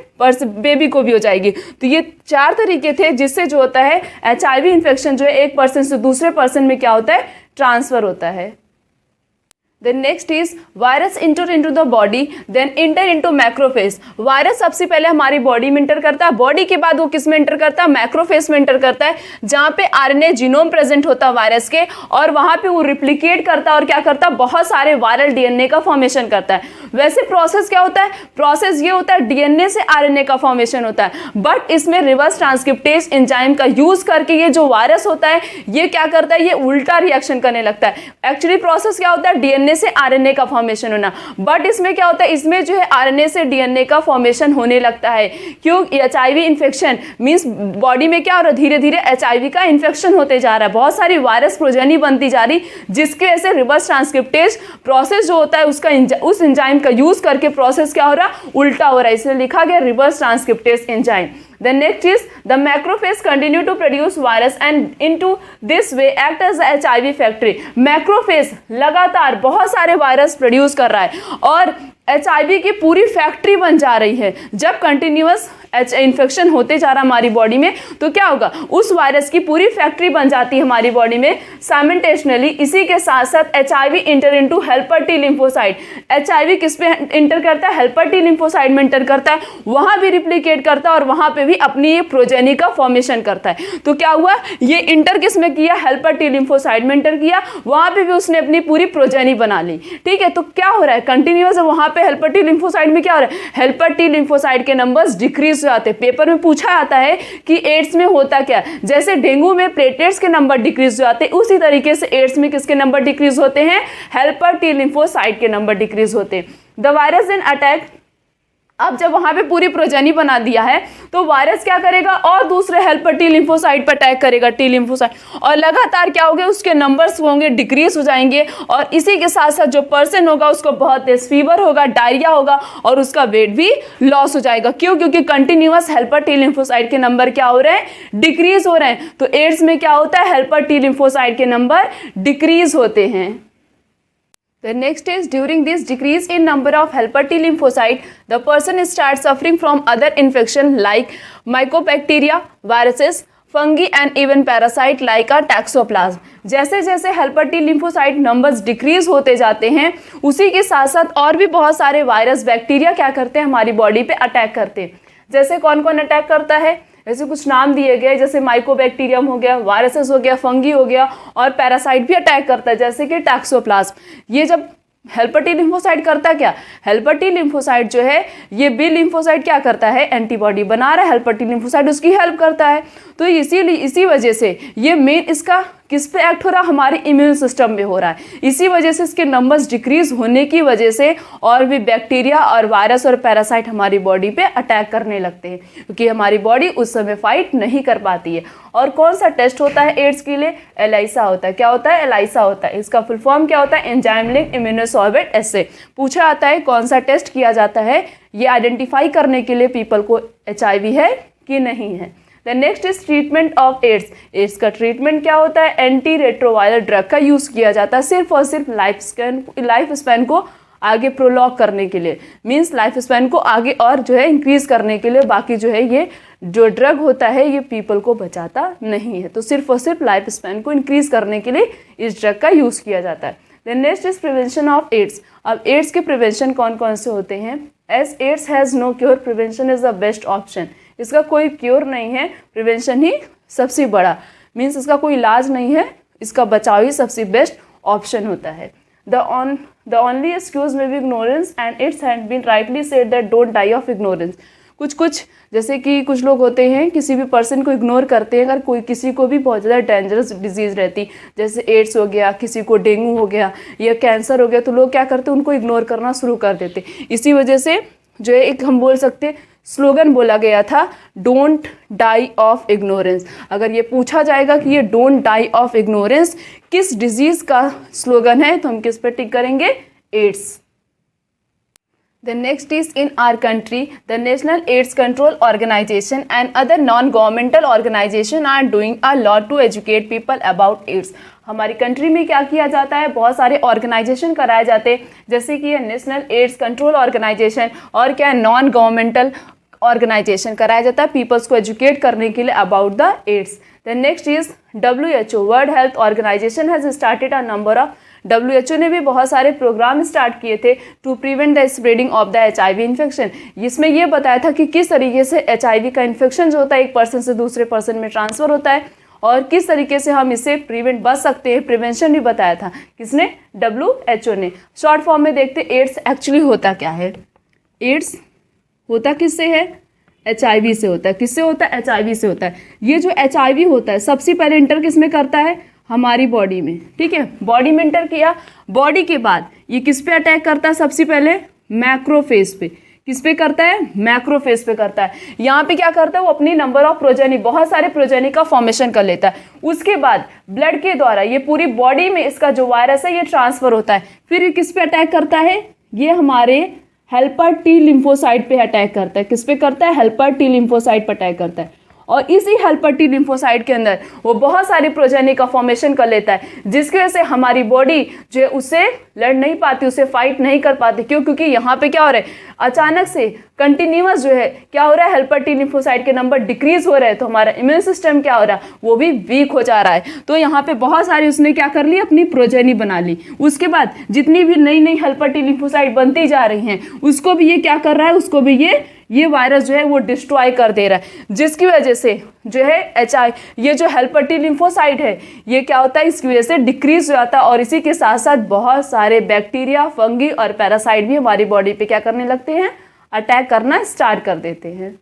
बेबी को भी हो जाएगी। तो ये 4 तरीके थे जिससे जो होता है HIV इन्फेक्शन जो है एक पर्सन से दूसरे पर्सन में क्या होता है, ट्रांसफर होता है। Then next is virus enter into the body, then enter into macrophage। Virus सबसे पहले हमारी बॉडी में इंटर करता है, बॉडी के बाद वो किस में इंटर करता है, मैक्रोफेज में इंटर करता है, जहाँ पे RNA जीनोम प्रेजेंट होता है वायरस के, और वहाँ पे वो रिप्लिकेट करता है और क्या करता है, बहुत सारे वायरल DNA का फॉर्मेशन करता है। वैसे प्रोसेस क्या होता है, प्रोसेस ये होता है DNA से RNA का फॉर्मेशन होता है, बट इसमें रिवर्स ट्रांसक्रिप्टेज एंजाइम का यूज करके ये जो वायरस होता है ये क्या करता है, ये उल्टा रिएक्शन करने लगता है। एक्चुअली प्रोसेस क्या होता है, DNA से RNA का फॉर्मेशन होना, बट इसमें क्या होता है, इसमें जो है RNA से DNA का फॉर्मेशन होने लगता है। क्यों, HIV इन्फेक्शन मींस बॉडी में क्या हो रहा है, धीरे धीरे HIV का इन्फेक्शन होते जा रहा है, बहुत सारी वायरस प्रोजेनी बनती जा रही, जिसके वजह से रिवर्स ट्रांसक्रिप्टेज प्रोसेस जो होता है उसका उस एंजाइम का यूज करके प्रोसेस क्या हो रहा है, उल्टा हो रहा है, इसलिए लिखा गया reverse transcriptase enzyme. The next is the macrophage continue to produce virus and into this way act as a HIV factory। Macrophage लगातार बहुत सारे वायरस प्रोड्यूस कर रहा है और HIV की पूरी फैक्ट्री बन जा रही है। जब कंटिन्यूअस इन्फेक्शन होते जा रहा हमारी बॉडी में तो क्या होगा, उस वायरस की पूरी फैक्ट्री बन जाती है हमारी बॉडी में। साइमल्टेनियसली इसी के साथ साथ HIV inter into helper T lymphocyte. HIV किस पे इंटर करता है, हेल्पर टी लिम्फोसाइट में इंटर करता है, वहां भी रिप्लिकेट करता है और वहां पे भी अपनी ये प्रोजेनी का फॉर्मेशन करता है। तो क्या हुआ, ये इंटर किस में किया, हेल्पर टी लिम्फोसाइट में इंटर किया, वहां पे भी उसने अपनी पूरी प्रोजेनी बना ली, ठीक है। तो क्या हो रहा है, कंटिन्यूअस वहां पे हेल्पर टी लिम्फोसाइट में क्या हो रहा है, हेल्पर टी लिम्फोसाइट के नंबर्स डिक्रीज हो जाते हैं। पेपर में पूछा जाता है कि एड्स में होता क्या, जैसे डेंगू में प्लेटलेट्स के नंबर डिक्रीज हो जाते हैं, उसी तरीके से एड्स में किसके नंबर डिक्रीज होते हैं, हेल्पर टी लिम्फोसाइट के नंबर डिक्रीज होते हैं। द वायरस इन अटैक अब जब वहाँ पे पूरी प्रोजेनी बना दिया है तो वायरस क्या करेगा और दूसरे हेल्पर टी लिम्फोसाइट पर अटैक करेगा, टी लिम्फोसाइट, और लगातार क्या होगा, उसके नंबर्स होंगे डिक्रीज हो जाएंगे, और इसी के साथ साथ जो पर्सन होगा उसको बहुत तेज फीवर होगा, डायरिया होगा, और उसका वेट भी लॉस हो जाएगा। क्यों? क्योंकि कंटिन्यूअस हेल्पर टी लिम्फोसाइट के नंबर क्या हो रहे हैं, डिक्रीज हो रहे हैं। तो एड्स में क्या होता है, हेल्पर टी लिम्फोसाइट के नंबर डिक्रीज होते हैं। The next is during this decrease in number of helper T lymphocyte, the person starts suffering from other infection like mycobacteria, viruses, fungi and even parasite like a toxoplasm. जैसे जैसे helper T lymphocyte numbers decrease होते जाते हैं, उसी के साथ साथ और भी बहुत सारे वायरस बैक्टीरिया क्या करते हैं, हमारी बॉडी पे अटैक करते हैं। जैसे कौन कौन अटैक करता है, ऐसे कुछ नाम दिए गए, जैसे माइकोबैक्टीरियम हो गया, वायरसेस हो गया, फंगी हो गया, और पैरासाइट भी अटैक करता है जैसे कि टॉक्सोप्लाज्म। ये जब हेल्पर टी लिम्फोसाइट करता क्या, हेल्पर टी लिम्फोसाइट जो है ये बी लिम्फोसाइट क्या करता है, एंटीबॉडी बना रहा है, हेल्पर टी लिम्फोसाइट उसकी हेल्प करता है। तो इसीलिए इसी वजह से ये मेन इसका किस पे एक्ट हो रहा है, हमारे इम्यून सिस्टम में हो रहा है। इसी वजह से इसके नंबर्स डिक्रीज होने की वजह से और भी बैक्टीरिया और वायरस और पैरासाइट हमारी बॉडी पे अटैक करने लगते हैं, क्योंकि हमारी बॉडी उस समय फाइट नहीं कर पाती है। और कौन सा टेस्ट होता है एड्स के लिए, एलाइसा होता है। क्या होता है, एलाइसा होता है। इसका फुल फॉर्म क्या होता है, एंजाइम लिंक्ड इम्यूनोसॉर्बेट एस्से। पूछा आता है कौन सा टेस्ट किया जाता है ये आइडेंटिफाई करने के लिए पीपल को HIV है कि नहीं है। The next is treatment of AIDS. AIDS का ट्रीटमेंट क्या होता है, एंटी रेट्रोवायरल ड्रग का यूज किया जाता है सिर्फ और सिर्फ लाइफ स्पैन को आगे प्रोलॉग करने के लिए, मीन्स लाइफ स्पैन को आगे और जो है इंक्रीज करने के लिए। बाकी जो है ये जो ड्रग होता है ये पीपल को बचाता नहीं है, तो सिर्फ और सिर्फ लाइफ स्पैन को इंक्रीज करने के लिए इस ड्रग का यूज किया जाता है। The next is prevention of AIDS. अब एड्स के प्रिवेंशन कौन कौन से होते हैं, as AIDS has no cure, prevention is the best option. इसका कोई क्योर नहीं है, प्रिवेंशन ही सबसे बड़ा, मीन्स इसका कोई इलाज नहीं है, इसका बचाव ही सबसे बेस्ट ऑप्शन होता है। The only excuse may be ignorance and it had been rightly said that don't die of ignorance. कुछ जैसे कि कुछ लोग होते हैं किसी भी पर्सन को इग्नोर करते हैं, अगर कोई किसी को भी बहुत ज़्यादा डेंजरस डिजीज़ रहती, जैसे एड्स हो गया, किसी को डेंगू हो गया या कैंसर हो गया, तो लोग क्या करते हैं, उनको इग्नोर करना शुरू कर देते। इसी वजह से जो है एक हम बोल सकते स्लोगन बोला गया था, डोंट डाई ऑफ इग्नोरेंस। अगर ये पूछा जाएगा कि ये डोंट डाई ऑफ इग्नोरेंस किस डिजीज़ का स्लोगन है, तो हम किस पर टिक करेंगे, ads. The next is in our country, the National AIDS Control Organization and other non-governmental organization are doing a lot to educate people about AIDS. हमारी country में क्या किया जाता है, बहुत सारे ऑर्गेनाइजेशन कराए जाते हैं, जैसे कि ये नेशनल एड्स कंट्रोल ऑर्गेनाइजेशन और क्या नॉन गवर्नमेंटल ऑर्गेनाइजेशन कराया जाता है पीपल्स को एजुकेट करने के लिए about the AIDS. The next is WHO, World Health Organisation has started a number of, WHO ने भी बहुत सारे प्रोग्राम स्टार्ट किए थे to prevent the spreading of the HIV infection. इसमें यह बताया था कि किस तरीके से HIV का इन्फेक्शन जो होता है एक पर्सन से दूसरे पर्सन में ट्रांसफ़र होता है और किस तरीके से हम इससे प्रिवेंट बच सकते हैं, प्रिवेंशन भी बताया था। किसने, WHO ने। शॉर्ट फॉर्म में देखते एड्स एक्चुअली होता क्या है। एड्स होता किससे है, HIV से होता है। किससे होता है, HIV से होता है। ये जो HIV होता है सबसे पहले इंटर किस में करता है, हमारी बॉडी में, ठीक है, बॉडी में इंटर किया, बॉडी के बाद ये किस पे अटैक करता है, सबसे पहले मैक्रोफेज पे। किस पे करता है, मैक्रोफेज पे करता है। यहाँ पे क्या करता है, वो अपनी नंबर ऑफ प्रोजेनी, बहुत सारे प्रोजेनी का फॉर्मेशन कर लेता है। उसके बाद ब्लड के द्वारा ये पूरी बॉडी में इसका जो वायरस है ये ट्रांसफर होता है। फिर ये किस पे अटैक करता है, ये हमारे हेल्पर टी लिम्फोसाइट पे अटैक करता है। किस पे करता है, हेल्पर टी लिम्फोसाइट पे अटैक करता है। और इसी हेल्पर टी लिम्फोसाइट के अंदर वो बहुत सारी प्रोजेनी का फॉर्मेशन कर लेता है, जिसकी वजह से हमारी बॉडी जो है उससे लड़ नहीं पाती, उससे फाइट नहीं कर पाती। क्यों, क्योंकि यहाँ पे क्या हो रहा है, अचानक से कंटिन्यूअस जो है क्या हो रहा है, हेल्पर टी लिम्फोसाइट के नंबर डिक्रीज हो रहे हैं, तो हमारा इम्यून सिस्टम क्या हो रहा है, वो भी वीक हो जा रहा है। तो यहाँ पे बहुत सारी उसने क्या कर ली, अपनी प्रोजेनी बना ली। उसके बाद जितनी भी नई नई हेल्पर टी लिम्फोसाइट बनती जा रही हैं उसको भी ये क्या कर रहा है, उसको भी ये वायरस जो है वो डिस्ट्रॉय कर दे रहा है, जिसकी वजह से जो है ये जो हेल्पर टी लिम्फोसाइट है ये क्या होता है, इसकी वजह से डिक्रीज हो जाता है। और इसी के साथ साथ बहुत सारे बैक्टीरिया, फंगी और पैरासाइट भी हमारी बॉडी पे क्या करने लगते हैं, अटैक करना स्टार्ट कर देते हैं।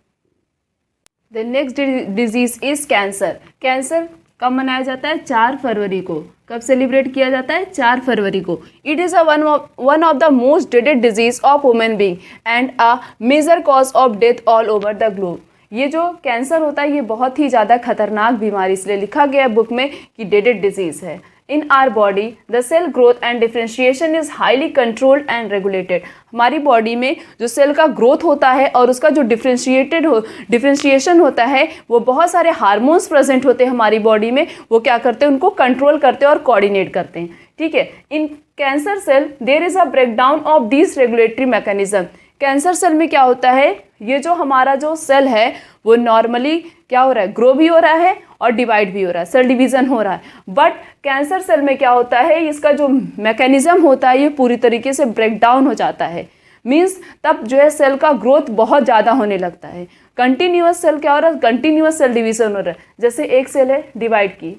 The next disease is cancer. Cancer कब मनाया जाता है? 4 फरवरी को। कब सेलिब्रेट किया जाता है? 4 फरवरी को। It is one of the most dreaded disease of women being and a major cause of death all over the globe. ये जो कैंसर होता है ये बहुत ही ज़्यादा खतरनाक बीमारी, इसलिए लिखा गया है बुक में कि ड्रेडेड डिजीज़ है। In our body the cell growth and differentiation is highly controlled and regulated. हमारी बॉडी में जो सेल का ग्रोथ होता है और उसका जो डिफ्रेंशिएशन होता है वो बहुत सारे हार्मोन्स प्रेजेंट होते हैं हमारी बॉडी में, वो क्या करते हैं? उनको कंट्रोल करते हैं और कोऑर्डिनेट करते हैं। ठीक है, in cancer cell there is a breakdown of this regulatory mechanism. Cancer cell में क्या होता है? ये जो हमारा जो सेल है वो नॉर्मली क्या हो रहा है? ग्रो भी हो रहा है और डिवाइड भी हो रहा है, सेल डिवीज़न हो रहा है। बट कैंसर सेल में क्या होता है? इसका जो मैकेनिज्म होता है ये पूरी तरीके से ब्रेक डाउन हो जाता है। मीन्स तब जो है सेल का ग्रोथ बहुत ज़्यादा होने लगता है। कंटिन्यूअस सेल क्या हो रहा है? कंटिन्यूअस सेल डिवीज़न हो रहा है। जैसे एक सेल है, डिवाइड की,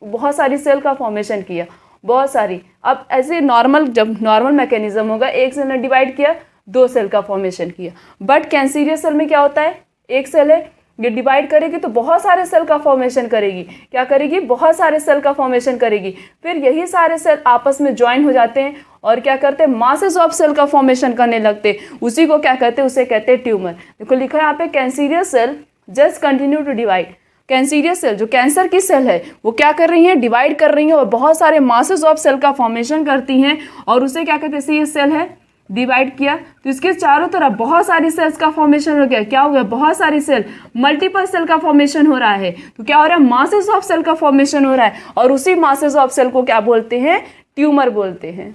बहुत सारी सेल का फॉर्मेशन किया, बहुत सारी। अब ऐसे नॉर्मल, जब नॉर्मल मैकेनिज्म होगा, एक सेल ने डिवाइड किया, 2 सेल का फॉर्मेशन किया। बट कैंसीरियस सेल में क्या होता है? एक सेल है, ये डिवाइड करेगी तो बहुत सारे सेल का फॉर्मेशन करेगी। क्या करेगी? बहुत सारे सेल का फॉर्मेशन करेगी। फिर यही सारे सेल आपस में ज्वाइन हो जाते हैं और क्या करते हैं? मासेस ऑफ सेल का फॉर्मेशन करने लगते हैं। उसी को क्या कहते हैं? उसे कहते हैं ट्यूमर। देखो लिखा है यहाँ पे, cancerous cell just continue to divide. Cancerous cell, जो कैंसर की सेल है, वो क्या कर रही हैं? डिवाइड कर रही हैं और बहुत सारे मासेस ऑफ सेल का फॉर्मेशन करती हैं और उसे क्या कहते हैं? जैसे ये सेल है, डिवाइड किया तो इसके चारों तरफ बहुत सारी सेल्स का फॉर्मेशन हो गया। क्या हो गया? बहुत सारी सेल, मल्टीपल सेल का फॉर्मेशन हो रहा है। तो क्या हो रहा है? मासेस ऑफ सेल का फॉर्मेशन हो रहा है और उसी मासेस ऑफ सेल को क्या बोलते हैं? ट्यूमर बोलते हैं।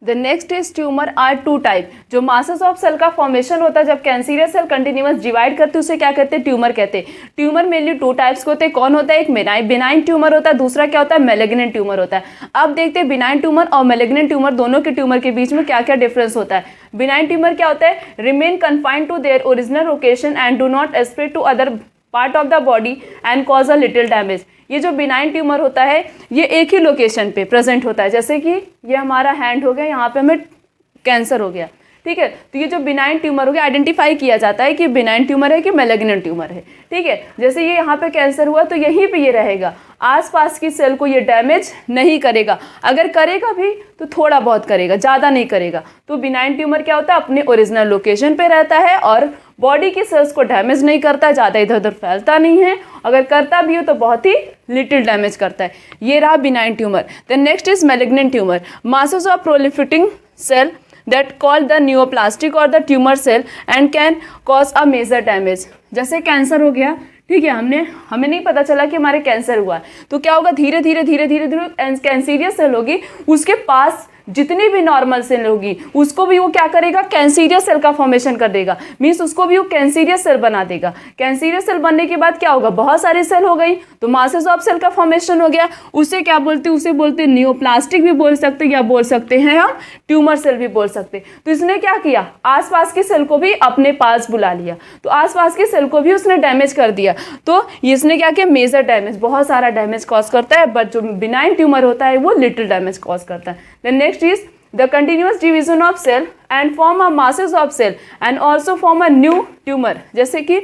The next is tumour are 2 type. जो मासेस ऑफ सेल का फॉर्मेशन होता है जब कैंसीरियस सेल कंटिन्यूअस डिवाइड करते हैं उसे क्या कहते हैं? ट्यूमर कहते हैं। ट्यूमर मेनली 2 टाइप्स के होते हैं। कौन होता है? एक बिनाइन ट्यूमर होता है, दूसरा क्या होता है? मैलिग्नेंट ट्यूमर होता है। अब देखते हैं बिनाइन ट्यूमर और मैलिग्नेंट ट्यूमर दोनों के ट्यूमर के बीच में क्या क्या डिफरेंस होता है। बिनाइन ट्यूमर क्या होता है? Remain confined to their original location and do not spread to other part of the body and cause a little damage. ये जो बिनाइन ट्यूमर होता है ये एक ही लोकेशन पे प्रेजेंट होता है। जैसे कि ये हमारा हैंड हो गया, यहाँ पे हमें कैंसर हो गया, ठीक है। तो ये जो बिनाइन ट्यूमर हो गया आइडेंटिफाई किया जाता है कि बिनाइन ट्यूमर है कि मैलिग्नेंट ट्यूमर है, ठीक है। जैसे ये यहाँ पे कैंसर हुआ तो यहीं पे ये रहेगा, आसपास की सेल को ये डैमेज नहीं करेगा, अगर करेगा भी तो थोड़ा बहुत करेगा, ज़्यादा नहीं करेगा। तो बिनाइन ट्यूमर क्या होता है? अपने ओरिजिनल लोकेशन पे रहता है और बॉडी की सेल्स को डैमेज नहीं करता, ज़्यादा इधर उधर फैलता नहीं है, अगर करता भी हो तो बहुत ही लिटिल डैमेज करता है। ये रहा benign tumour. Then next is malignant tumour, masses of proliferating cell that called the neoplastic or the tumor cell and can cause a major damage। जैसे कैंसर हो गया, ठीक है, हमें नहीं पता चला कि हमारे कैंसर हुआ है, तो क्या होगा? धीरे धीरे धीरे धीरे धीरे कैंसीरियस सेल होगी, उसके पास जितनी भी नॉर्मल सेल होगी उसको भी वो क्या करेगा? कैंसीरियस सेल का फॉर्मेशन कर देगा, मीन्स उसको भी वो कैंसीरियस सेल बना देगा। कैंसीरियस सेल बनने के बाद क्या होगा? बहुत सारी सेल हो गई तो मासेस ऑफ सेल का फॉर्मेशन हो गया, उसे क्या बोलते हैं? उसे बोलते हैं नियोप्लास्टिक भी बोल सकते हैं या बोल सकते हैं हम ट्यूमर सेल भी बोल सकते हैं। तो इसने क्या किया? आसपास की सेल को भी अपने पास बुला लिया, तो आसपास की सेल को भी उसने डैमेज कर दिया, तो इसने क्या किया? मेजर डैमेज, बहुत सारा डैमेज कॉज करता है, बट जो बिनाइन ट्यूमर होता है वो लिटिल डैमेज कॉज करता है। Then next is the continuous division of cell and form a masses of cell and also form a new tumor। जैसे कि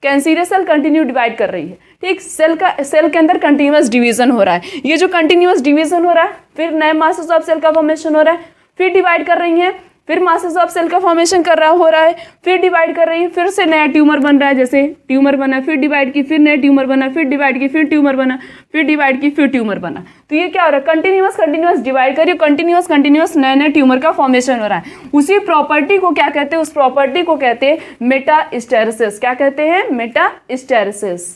कैंसीरियस सेल कंटिन्यू डिवाइड कर रही है, ठीक, सेल के अंदर कंटिन्यूअस डिवीजन हो रहा है, ये जो कंटिन्यूअस डिवीजन हो रहा है, फिर नए मासेस ऑफ सेल का फॉर्मेशन हो रहा है, फिर डिवाइड कर रही हैं, फिर मासेस ऑफ सेल का फॉर्मेशन हो रहा है, फिर डिवाइड कर रही है, फिर से नया ट्यूमर बन रहा है, जैसे ट्यूमर बना, फिर डिवाइड की, फिर नया ट्यूमर बना, फिर डिवाइड की, फिर ट्यूमर बना, फिर डिवाइड की, फिर ट्यूमर बना। तो ये क्या हो रहा है? कंटिन्यूअस डिवाइड करिए, कंटिन्यूअस नए नए ट्यूमर का फॉर्मेशन हो रहा है। उसी प्रॉपर्टी को क्या कहते हैं? उस प्रॉपर्टी को कहते हैं मेटास्टेरिसिस। क्या कहते हैं? Metastasis.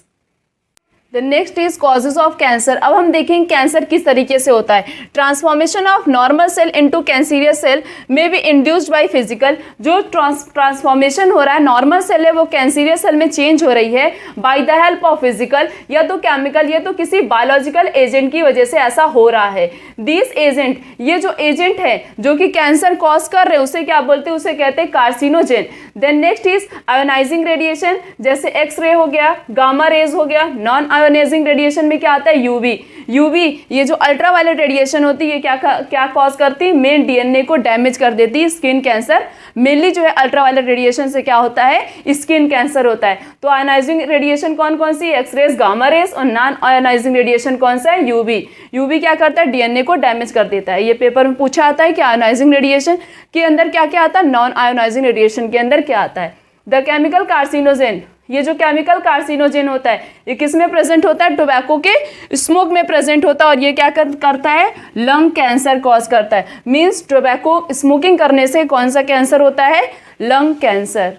The next is causes of cancer. अब हम देखेंगे कैंसर किस तरीके से होता है। Transformation of normal cell into cancerous cell may be induced by physical. जो ट्रांसफॉर्मेशन हो रहा है, नॉर्मल सेल है वो कैंसीरियस सेल में चेंज हो रही है by the help of physical या तो केमिकल या तो किसी बायोलॉजिकल एजेंट की वजह से ऐसा हो रहा है। दिस एजेंट, ये जो एजेंट है जो कि कैंसर कॉज कर रहे हैं उसे क्या बोलते हैं? उसे कहते हैं carcinogen. Then next is ionising radiation, जैसे एक्सरे हो गया, गामा रेज हो गया, नॉन आयोनाइजिंग रेडिएशन में क्या आता है, यूवी। यूवी ये जो अल्ट्रावायलेट रेडिएशन होती है क्या कॉज करती है, मेन डीएनए को डैमेज कर देती है, स्किन कैंसर। मेनली जो है अल्ट्रावायलेट रेडिएशन से क्या होता है, स्किन कैंसर होता है। तो आयोनाइजिंग रेडिएशन कौन कौन सी, एक्सरेज, गामा रेज, और नॉन आयोनाइजिंग रेडिएशन कौन सा है, यूवी। यूवी क्या करता है, डीएनए को डैमेज कर देता है। ये पेपर में पूछा आता है कि आयोनाइजिंग रेडिएशन के अंदर क्या क्या आता है, नॉन आयोनाइजिंग रेडिएशन के अंदर क्या आता है। द केमिकल कार्सिनोजेन, ये जो केमिकल कार्सिनोजेन होता है ये किस में प्रेजेंट होता है, टोबैको के स्मोक में प्रेजेंट होता है, और ये क्या करता है, लंग कैंसर कॉज करता है। मींस टोबैको स्मोकिंग करने से कौन सा कैंसर होता है, lung cancer.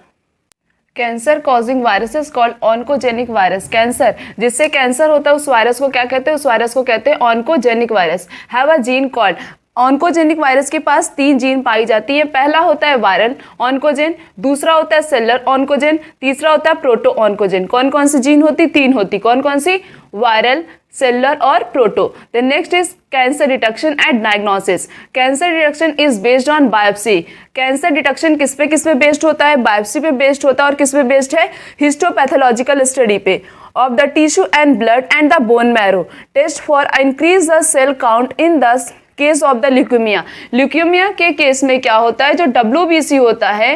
Cancer causing virus is called oncogenic virus. Cancer जिससे कैंसर होता है उस वायरस को क्या कहते हैं, उस वायरस को कहते हैं oncogenic virus. Have a gene called, oncogenic virus के पास 3 जीन पाई जाती है। पहला होता है वायरल ऑन्कोजेन, दूसरा होता है सेलर ऑन्कोजेन, तीसरा होता है प्रोटो ऑन्कोजेन। कौन कौन सी जीन होती, 3 होती। कौन कौन सी, वायरल, सेलर और proto. The next is cancer detection and diagnosis. Cancer detection is based on biopsy. Cancer detection किस पे बेस्ड होता है, बायोप्सी पे बेस्ड होता है। और किस पे बेस्ड है, हिस्टोपैथोलॉजिकल स्टडी पे। Of the tissue and blood and the bone marrow, test for increase the cell count in the case of the leukaemia. Leukaemia के केस में क्या होता है, जो WBC होता है,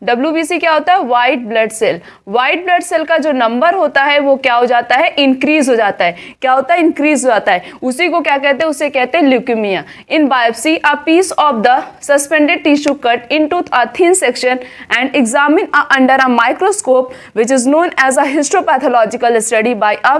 WBC क्या होता है, white blood cell. White blood cell का जो नंबर होता है वो क्या हो जाता है, इंक्रीज हो जाता है। क्या होता है, इंक्रीज हो जाता है। उसी को क्या कहते हैं, उसे कहते हैं leukaemia. In biopsy a piece of the suspended tissue cut into a thin section and examine under a microscope which is known as a histopathological study by a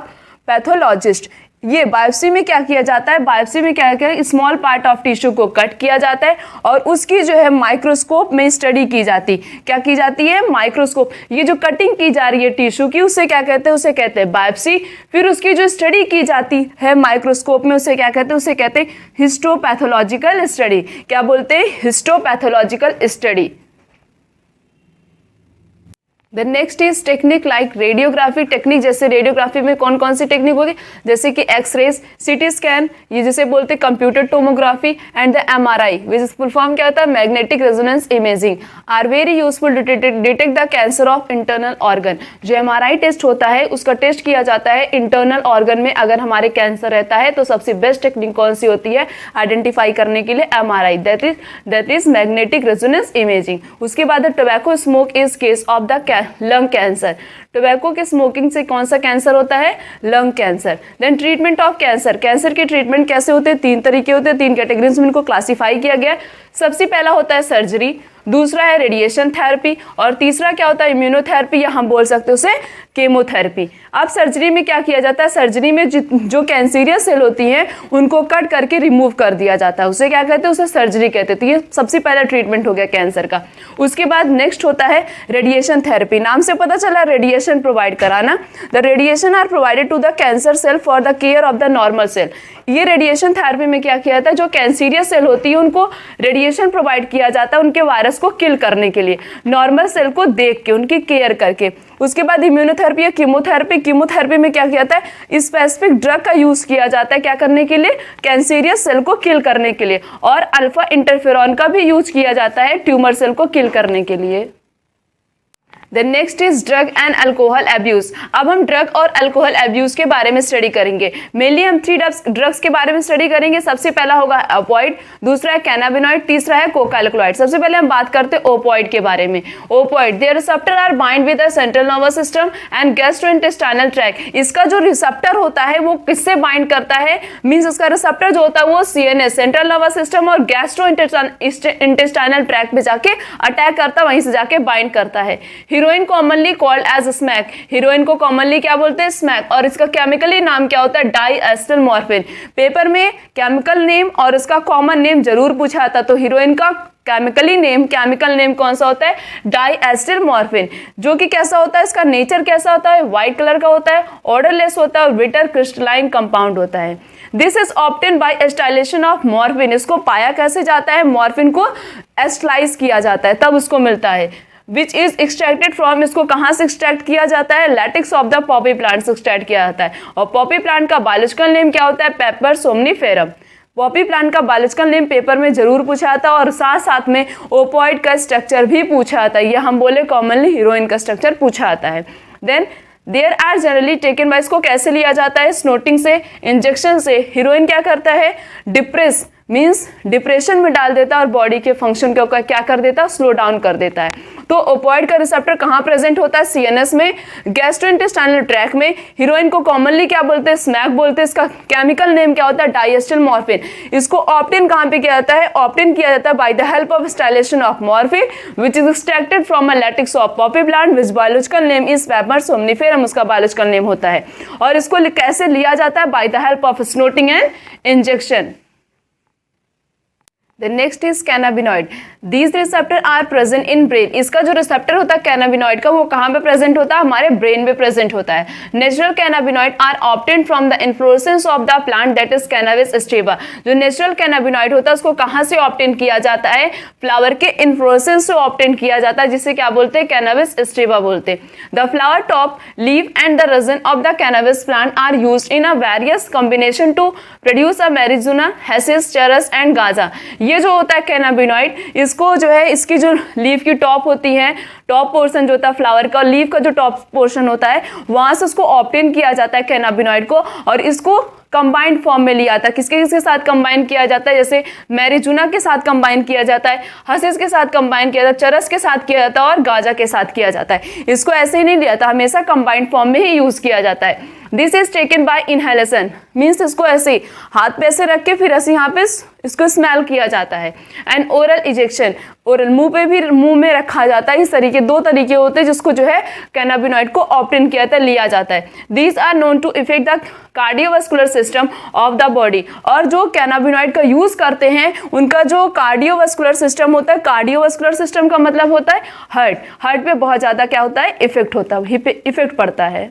pathologist. ये बायोप्सी में क्या किया जाता है, बायोप्सी में क्या किया, small part of tissue को कट किया जाता है और उसकी जो है माइक्रोस्कोप में स्टडी की जाती। क्या की जाती है, माइक्रोस्कोप। ये जो कटिंग की जा रही है टिश्यू की उसे क्या कहते हैं, उसे कहते हैं बायोप्सी। फिर उसकी जो स्टडी की जाती है माइक्रोस्कोप में उसे क्या कहते हैं, उसे कहते हैं हिस्टोपैथोलॉजिकल स्टडी। क्या बोलते हैं, histopathological study. The next is technique like radiography technique. जैसे रेडियोग्राफी में कौन कौन सी टेक्निक होगी, जैसे कि एक्सरेज, सिटी स्कैन, ये जिसे बोलते हैं computer tomography, and the MRI which is full form क्या होता है, magnetic resonance imaging, are very useful to detect the cancer of internal organ. जो MRI टेस्ट होता है उसका टेस्ट किया जाता है इंटरनल ऑर्गन में। अगर हमारे कैंसर रहता है तो सबसे बेस्ट टेक्निक कौन सी होती है आइडेंटिफाई करने के लिए, MRI, that is magnetic resonance imaging. उसके बाद tobacco smoke is case of the lung cancer. Tobacco के स्मोकिंग से कौन सा कैंसर होता है, lung cancer. Then treatment of cancer. Cancer के ट्रीटमेंट कैसे होते हैं, 3 तरीके होते हैं, 3 कैटेगरीज में इनको क्लासिफाई किया गया है। सबसे पहला होता है सर्जरी, दूसरा है रेडिएशन थेरेपी, और तीसरा क्या होता है, इम्यूनोथेरेपी, या हम बोल सकते हैं उसे केमोथेरेपी। अब सर्जरी में क्या किया जाता है, सर्जरी में जो कैंसरियस सेल होती हैं उनको कट करके रिमूव कर दिया जाता है, उसे क्या कहते हैं, उसे सर्जरी कहते हैं। तो ये सबसे पहला ट्रीटमेंट हो गया कैंसर का। उसके बाद नेक्स्ट होता है रेडिएशन थेरेपी। नाम से पता चला रेडिएशन प्रोवाइड कराना। The radiation are provided to the cancer cell for the care of the normal cell. ये रेडिएशन थेरेपी में क्या किया जाता है, जो कैंसरियस सेल होती है उनको रेडिएशन प्रोवाइड किया जाता है उनके वायरस को किल करने के लिए, नॉर्मल सेल को देख के, उनकी केयर करके। उसके बाद इम्यूनोथेरेपी या कीमोथेरेपी। कीमोथेरेपी में क्या किया जाता है, स्पेसिफिक ड्रग का यूज किया जाता है, क्या करने के लिए, कैंसरियस सेल को किल करने के लिए। और अल्फा इंटरफेरॉन का भी यूज किया जाता है ट्यूमर सेल को किल करने के लिए। The next is drug and alcohol abuse. अब हम ड्रग और अल्कोहल एब्यूज के बारे में स्टडी करेंगे। मेनली हम 3 ड्रग्स के बारे में स्टडी करेंगे। सबसे पहला होगा ओपियोइड, दूसरा है कैनाबिनॉइड, तीसरा है कोका अल्कलॉइड। सबसे पहले हम बात करते हैं ओपियोइड के बारे में। Opioid, their receptor are bind with the central nervous system and gastrointestinal tract. इसका जो रिसेप्टर होता है वो किससे बाइंड करता है, मींस उसका रिसेप्टर जो होता है वो CNS, सेंट्रल नर्वस सिस्टम, और गैस्ट्रोइंटेस्टाइनल ट्रैक्ट पे जाके अटैक करता है, वहीं से जाके बाइंड करता है। Heroin commonly called as smack. Heroin को कॉमनली क्या बोलते हैं, स्मैक। और इसका केमिकली नाम क्या होता है, डाइएस्टिल मॉर्फिन। पेपर में केमिकल नेम और इसका कॉमन नेम जरूर पूछा था, तो हीरोइन का केमिकल नेम कौन सा होता है, डाइएस्टिल मॉर्फिन। जो कि कैसा होता है, इसका नेचर कैसा होता है, व्हाइट कलर का होता है, ऑर्डरलेस होता है और बिटर क्रिस्टलाइन कंपाउंड होता है। This is obtain by acetylation of morphine. इसको पाया कैसे जाता है, मॉर्फिन को एस्टाइलाइज किया जाता है तब उसको मिलता है। विच इज एक्सट्रैक्टेड फ्रॉम, इसको कहाँ से एक्सट्रैक्ट किया जाता है, lattice of the Poppy plant से एक्सट्रैक्ट किया जाता है। और पॉपी प्लांट का बायोलॉजिकल नेम क्या होता है, पेपर सोमनीफेरम। पॉपी प्लांट का बायोलॉजिकल नेम पेपर में जरूर पूछा था, और साथ साथ में ओपियोइड का स्ट्रक्चर भी पूछा था। ये हम बोले कॉमनली हीरोइन का स्ट्रक्चर पूछा आता है। Then there are generally taken by, इसको कैसे लिया जाता है, स्नोटिंग से, इंजेक्शन से। हीरोइन क्या करता है, डिप्रेस मीन्स डिप्रेशन में डाल देता है और बॉडी के फंक्शन को क्या कर देता है, स्लो डाउन कर देता है। तो ओपियोइड का रिसेप्टर कहाँ प्रेजेंट होता है, सीएनएस में, गैस्ट्रोइंटेस्टाइनल ट्रैक में। हीरोइन को कॉमनली क्या बोलते हैं, स्मैक बोलते हैं। इसका केमिकल नेम क्या होता है, डाइएस्टिल मॉर्फिन। इसको ऑप्टेन कहाँ पे किया जाता है, ऑप्टेन किया जाता है by the help of acetylation of morphine which is extracted from a latex of poppy plant which biological name is Papaver somniferum, उसका बायोलॉजिकल नेम होता है। और इसको कैसे लिया जाता है, by the help of snorting and injection. The next is cannabinoid. These receptor are present in brain. इसका जो रिसेप्टर होता है कैनाबिनॉइड का, वो कहाँ पे प्रेजेंट होता है, हमारे ब्रेन में प्रेजेंट होता है। Natural cannabinoid are obtained from the inflorescence of the plant that is cannabis स्टेबा। जो नेचुरल कैनाबिनॉइड होता है उसको कहाँ से ऑब्टेन किया जाता है, फ्लावर के इन्फ्लोरेसेंस से ऑब्टेन किया जाता है, जिसे क्या बोलते हैं, कैनाबिस स्टेबा बोलते हैं। The flower top, leave and the resin of the cannabis plant are used in a various combination to produce a marijuana, hashish, charas and Gaza. ये जो होता है कैनाबिनॉइड, इसको जो है, इसकी जो लीफ की टॉप होती है, टॉप पोर्शन जो होता है फ्लावर का, लीफ का जो टॉप पोर्शन होता है, वहां से उसको ऑब्टेन किया जाता है कैनाबिनॉइड को, और इसको कंबाइंड फॉर्म में लिया जाता है। किसके किसके साथ कंबाइन किया जाता है, जैसे मैरिजुना के साथ कंबाइन किया जाता है, हसिस के साथ कंबाइन किया जाता है, चरस के साथ किया जाता है और गाजा के साथ किया जाता है। इसको ऐसे ही नहीं लिया जाता, हमेशा कंबाइंड फॉर्म में ही यूज किया जाता है। This is taken by inhalation, means इसको ऐसे हाथ पे ऐसे रख के फिर ऐसे यहाँ पे इसको स्मेल किया जाता है। एंड ओरल इजेक्शन, ओरल मुंह पे भी, मुंह में रखा जाता है। इस तरीके, दो तरीके होते हैं जिसको जो है कैनाबिनॉइड को ऑब्टेन किया जाता है, लिया जाता है। These are known to affect the cardiovascular system of the body. और जो कैनाबिनॉइड का यूज करते हैं उनका जो कार्डियोवास्कुलर सिस्टम होता है, कार्डियोवास्कुलर सिस्टम का मतलब होता है हार्ट, हार्ट पे बहुत ज्यादा क्या होता है, इफेक्ट होता है, इफेक्ट पड़ता है।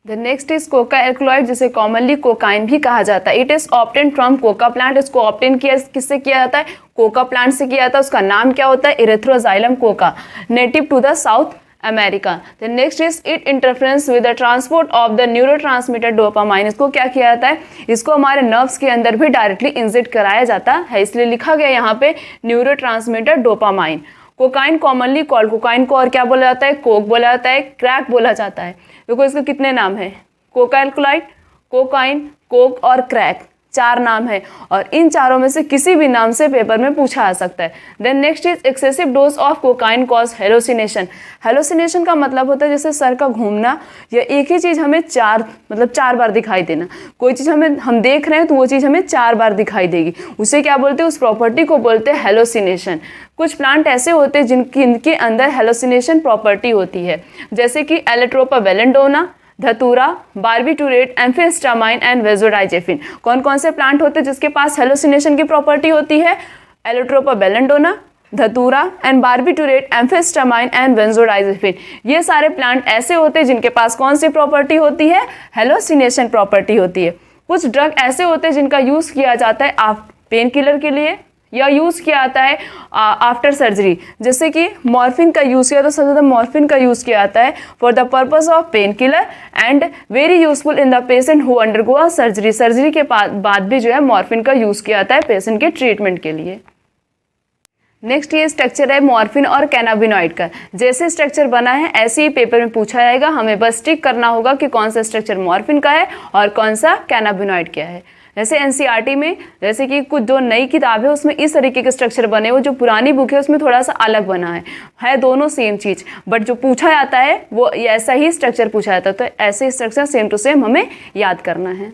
The next is Coca alkaloid, जिसे कॉमनली कोकाइन भी कहा जाता है। It is obtain from Coca plant. इसको ऑब्टेन किया किससे किया जाता है, कोका प्लांट से किया जाता है। उसका नाम क्या होता है, erythroxylum coca, native to the South America. The next is it interference with the transport of the neurotransmitter dopamine. इसको क्या किया जाता है, इसको हमारे नर्व्स के अंदर भी डायरेक्टली इंजेक्ट कराया जाता है, इसलिए लिखा गया यहाँ पे neurotransmitter dopamine. Cocaine commonly called, cocaine को और क्या बोला जाता है, कोक बोला जाता है, क्रैक बोला जाता है। देखो इसके कितने नाम है, कोका एल्कलॉइड, कोकाइन, कोक और क्रैक, चार नाम है, और इन चारों में से किसी भी नाम से पेपर में पूछा आ सकता है। Then next is excessive dose of cocaine cause hallucination. Hallucination का मतलब होता है जैसे सर का घूमना, या एक ही चीज़ हमें चार बार दिखाई देना। कोई चीज़ हम देख रहे हैं तो वो चीज़ हमें 4 बार दिखाई देगी, उसे क्या बोलते हैं, उस प्रॉपर्टी को बोलते हैं हेलोसिनेशन। कुछ प्लांट ऐसे होते हैं जिनके अंदर हेलोसिनेशन प्रॉपर्टी होती है, जैसे कि एलेट्रोपा बेलेंडोना, धतूरा, बार्बिटूरेट, एम्फिस्टामाइन एंड वेजोडाइजेफिन। कौन कौन से प्लांट होते हैं जिसके पास हेलोसिनेशन की प्रॉपर्टी होती है, एलेट्रोपा बेलेंडोना, धतूरा एंड बार्बिटूरेट, एम्फिस्टामाइन एंड बेंजोडाइजेफिन। ये सारे प्लांट ऐसे होते हैं जिनके पास कौन सी प्रॉपर्टी होती है, हेलोसिनेशन प्रॉपर्टी होती है। कुछ ड्रग ऐसे होते हैं जिनका यूज किया जाता है पेन किलर के लिए, या यूज़ किया जाता है आफ्टर सर्जरी, जैसे कि मॉर्फिन का यूज़ किया, तो सबसे ज़्यादा मॉर्फिन का यूज़ किया जाता है for the purpose of pain killer and very useful in the patient who undergo a surgery. Surgery के बाद भी जो है मॉर्फिन का यूज़ किया जाता है पेशेंट के ट्रीटमेंट के लिए। नेक्स्ट ये स्ट्रक्चर है मॉर्फिन और कैनाबिनॉइड का। जैसे स्ट्रक्चर बना है ऐसे ही पेपर में पूछा जाएगा, हमें बस टिक करना होगा कि कौन सा स्ट्रक्चर मॉर्फिन का है और कौन सा कैनाबिनॉइड क्या है। जैसे एनसीईआरटी में, जैसे कि कुछ जो नई किताब है उसमें इस तरीके के स्ट्रक्चर बने हुए, जो पुरानी बुक है उसमें थोड़ा सा अलग बना है दोनों सेम चीज़, बट जो पूछा जाता है वो ऐसा ही स्ट्रक्चर पूछा जाता है, तो ऐसे स्ट्रक्चर सेम टू सेम हमें याद करना है।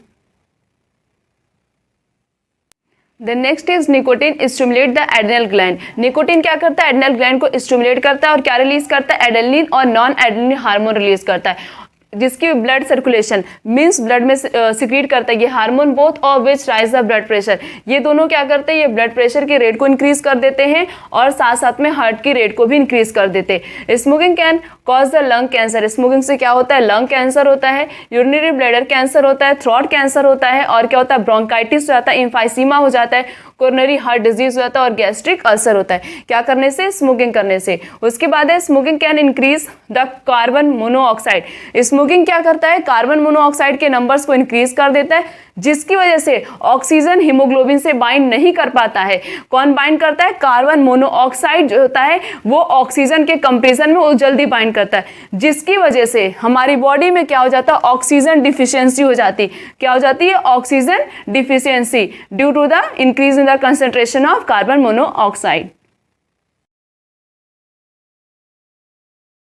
The next is nicotine stimulate the adrenal gland। Nicotine क्या करता है, एड्रेनल ग्लैंड को स्टिमुलेट करता है और क्या रिलीज करता है, एड्रेनलिन और नॉन एड्रेनलिन हार्मोन रिलीज करता है, जिसकी ब्लड सर्कुलेशन मीन्स ब्लड में सिक्रीट करता है ये hormone, both of which rise the blood pressure. ये दोनों क्या करते हैं, ये ब्लड प्रेशर के रेट को इंक्रीज कर देते हैं और साथ साथ में हार्ट की रेट को भी इंक्रीज कर देते हैं। Smoking can cause the lung cancer. Smoking से क्या होता है, लंग कैंसर होता है, यूरिनरी ब्लैडर कैंसर होता है, थ्रोट कैंसर होता है, और क्या होता है, ब्रोंकाइटिस हो जाता है, इम्फाइसीमा हो जाता है, कोरोनरी हार्ट डिजीज हो जाता है और गैस्ट्रिक अल्सर होता है। क्या करने से, स्मोकिंग करने से। उसके बाद है smoking can increase the carbon monoxide. Smoking क्या करता है, कार्बन मोनोऑक्साइड के नंबर्स को इंक्रीज कर देता है, जिसकी वजह से ऑक्सीजन हीमोग्लोबिन से बाइंड नहीं कर पाता है। कौन बाइंड करता है, कार्बन मोनोऑक्साइड जो होता है वो ऑक्सीजन के कंपैरिजन में वो जल्दी बाइंड करता है, जिसकी वजह से हमारी बॉडी में क्या हो जाता है, ऑक्सीजन डिफिशियंसी हो जाती। क्या हो जाती है, oxygen deficiency due to the increase in the concentration of carbon monoxide.